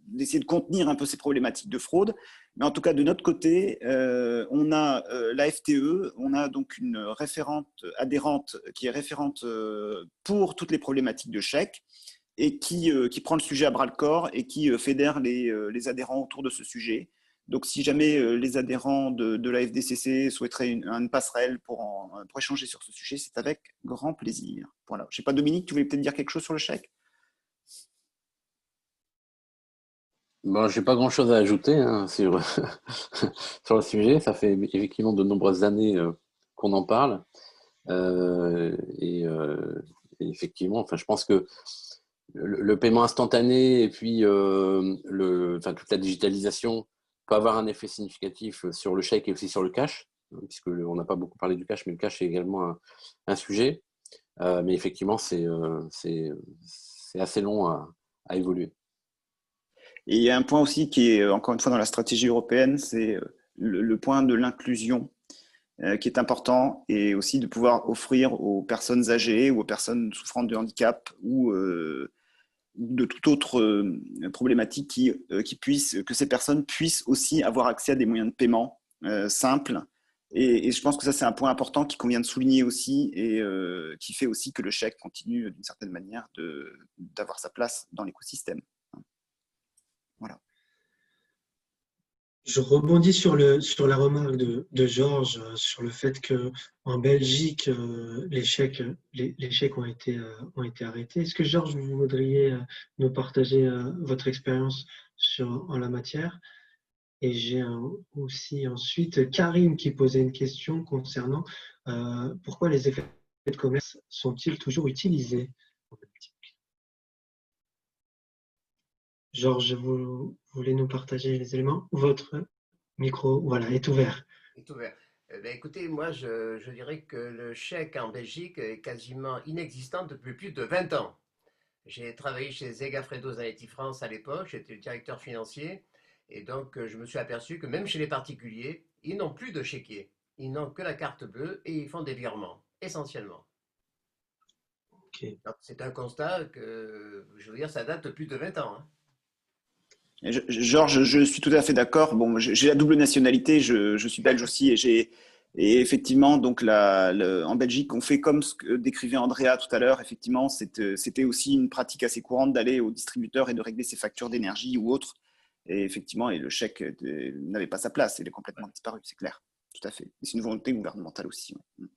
d'essayer de contenir un peu ces problématiques de fraude. Mais en tout cas, de notre côté, on a la FTE, on a donc une référente adhérente qui est référente pour toutes les problématiques de chèques et qui prend le sujet à bras-le-corps et qui fédère les adhérents autour de ce sujet. Donc, si jamais les adhérents de la FDCC souhaiteraient une passerelle pour échanger sur ce sujet, c'est avec grand plaisir. Voilà. Je ne sais pas, Dominique, tu voulais peut-être dire quelque chose sur le chèque ? Bon, je n'ai pas grand-chose à ajouter hein, sur le sujet. Ça fait effectivement de nombreuses années qu'on en parle. Et effectivement, enfin, je pense que le paiement instantané et puis toute la digitalisation peut avoir un effet significatif sur le chèque et aussi sur le cash, puisqu'on n'a pas beaucoup parlé du cash, mais le cash est également un sujet. Mais effectivement, c'est assez long à évoluer. Et il y a un point aussi qui est, encore une fois, dans la stratégie européenne, c'est le point de l'inclusion. qui est important, et aussi de pouvoir offrir aux personnes âgées ou aux personnes souffrant de handicap ou de toute autre problématique que ces personnes puissent aussi avoir accès à des moyens de paiement simples. Et je pense que ça, c'est un point important qui convient de souligner aussi et qui fait aussi que le chèque continue d'une certaine manière d'avoir sa place dans l'écosystème. Voilà. Je rebondis sur la remarque de Georges sur le fait qu'en Belgique, les chèques ont été arrêtés. Est-ce que, Georges, vous voudriez nous partager votre expérience en la matière? Et j'ai aussi ensuite Karim qui posait une question concernant pourquoi les effets de commerce sont-ils toujours utilisés? Georges, vous voulez nous partager les éléments? Votre micro, voilà, est ouvert. Est ouvert. Écoutez, moi, je dirais que le chèque en Belgique est quasiment inexistant depuis plus de 20 ans. J'ai travaillé chez Zegafredo Zanetti France à l'époque, j'étais le directeur financier, et donc je me suis aperçu que même chez les particuliers, ils n'ont plus de chéquier. Ils n'ont que la carte bleue et ils font des virements, essentiellement. Okay. C'est un constat que, je veux dire, ça date de plus de 20 ans. Hein. Georges, je suis tout à fait d'accord. Bon, j'ai la double nationalité, je suis belge aussi, et effectivement, donc en Belgique, on fait comme ce que décrivait Andrea tout à l'heure. Effectivement, c'était aussi une pratique assez courante d'aller au distributeur et de régler ses factures d'énergie ou autres. Et effectivement, le chèque n'avait pas sa place, il est complètement disparu, c'est clair. Tout à fait. C'est une volonté gouvernementale aussi. Ouais.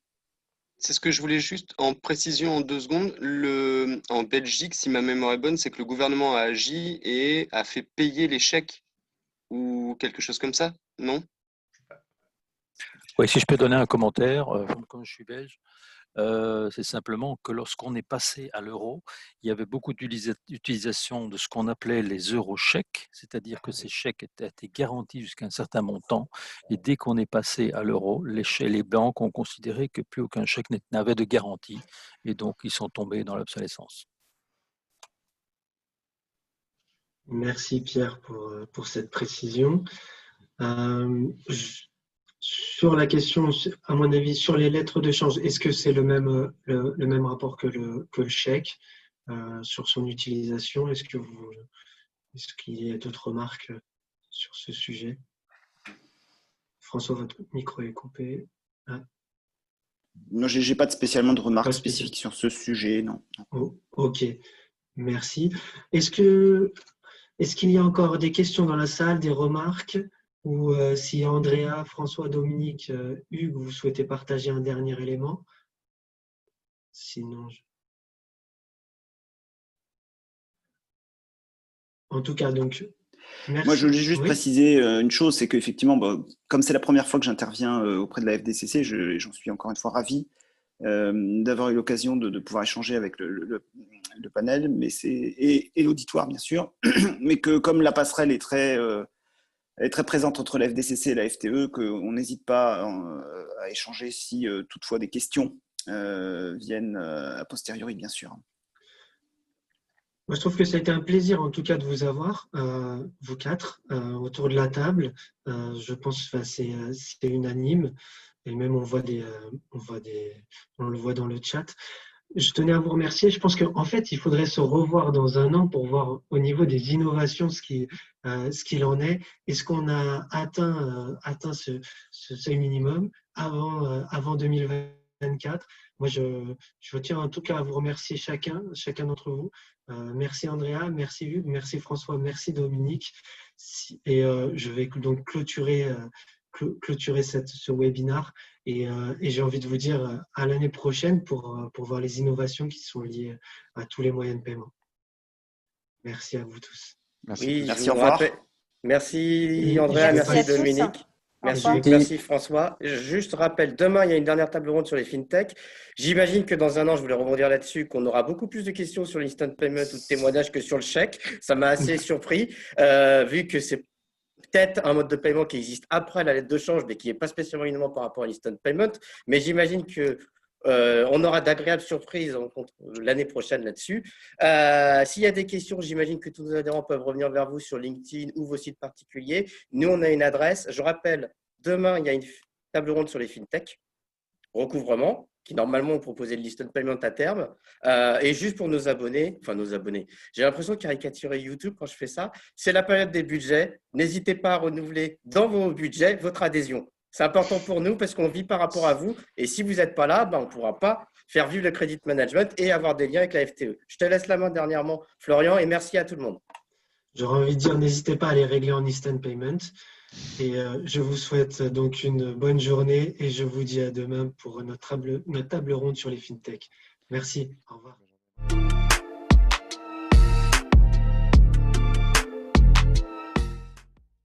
C'est ce que je voulais juste en précision en 2 secondes. En Belgique, si ma mémoire est bonne, c'est que le gouvernement a agi et a fait payer les chèques ou quelque chose comme ça, non? Oui, si je peux donner un commentaire, comme je suis belge, c'est simplement que lorsqu'on est passé à l'euro, il y avait beaucoup d'utilisation de ce qu'on appelait les eurochèques, c'est-à-dire que ces chèques étaient garantis jusqu'à un certain montant, et dès qu'on est passé à l'euro, les banques ont considéré que plus aucun chèque n'avait de garantie, et donc ils sont tombés dans l'obsolescence. Merci Pierre pour cette précision. Sur la question, à mon avis, sur les lettres de change, est-ce que c'est le même rapport que le chèque sur son utilisation? Est-ce qu'il y a d'autres remarques sur ce sujet? François, votre micro est coupé. Ah. Non, je n'ai pas spécialement de remarques spécifiques sur ce sujet, non. Oh, ok, merci. Est-ce qu'il y a encore des questions dans la salle, des remarques? Ou si Andrea, François, Dominique, Hugues, vous souhaitez partager un dernier élément? Sinon, en tout cas, donc, merci. Moi, je voulais juste préciser une chose, c'est qu'effectivement, comme c'est la première fois que j'interviens auprès de la FDCC, j'en suis encore une fois ravi d'avoir eu l'occasion de pouvoir échanger avec le panel et l'auditoire, bien sûr, mais que comme la passerelle est elle est très présente entre la FDCC et la FTE, qu'on n'hésite pas à échanger si toutefois des questions viennent a posteriori, bien sûr. Moi, je trouve que ça a été un plaisir, en tout cas, de vous avoir, vous quatre, autour de la table. Je pense que c'est unanime, et même on le voit dans le chat. Je tenais à vous remercier. Je pense qu'en fait, il faudrait se revoir dans 1 an pour voir au niveau des innovations ce qu'il en est. Est-ce qu'on a atteint ce seuil minimum avant 2024? Moi, je tiens en tout cas à vous remercier chacun d'entre vous. Merci Andrea, merci Hugues, merci François, merci Dominique. Et je vais donc clôturer ce webinaire et j'ai envie de vous dire à l'année prochaine pour voir les innovations qui sont liées à tous les moyens de paiement. Merci à vous tous. Merci. Oui, merci, au revoir. Merci Andrea, merci Dominique. Merci François. Juste rappelle, demain, il y a une dernière table ronde sur les fintech. J'imagine que dans 1 an, je voulais rebondir là-dessus, qu'on aura beaucoup plus de questions sur l'instant payment ou de témoignages que sur le chèque. Ça m'a assez surpris, vu que c'est peut-être un mode de paiement qui existe après la lettre de change, mais qui n'est pas spécialement innovant par rapport à l'instant payment. Mais j'imagine que on aura d'agréables surprises l'année prochaine là-dessus. S'il y a des questions, j'imagine que tous nos adhérents peuvent revenir vers vous sur LinkedIn ou vos sites particuliers. Nous, on a une adresse. Je rappelle, demain, il y a table ronde sur les fintechs, recouvrement, qui normalement ont proposé le l'Instant Payment à terme. Et juste pour nos abonnés, j'ai l'impression de caricaturer YouTube quand je fais ça. C'est la période des budgets. N'hésitez pas à renouveler dans vos budgets votre adhésion. C'est important pour nous parce qu'on vit par rapport à vous. Et si vous n'êtes pas là, on ne pourra pas faire vivre le credit management et avoir des liens avec la FTE. Je te laisse la main dernièrement, Florian, et merci à tout le monde. J'aurais envie de dire, n'hésitez pas à les régler en Instant Payment. Et je vous souhaite donc une bonne journée et je vous dis à demain pour notre table ronde sur les fintechs. Merci. Au revoir.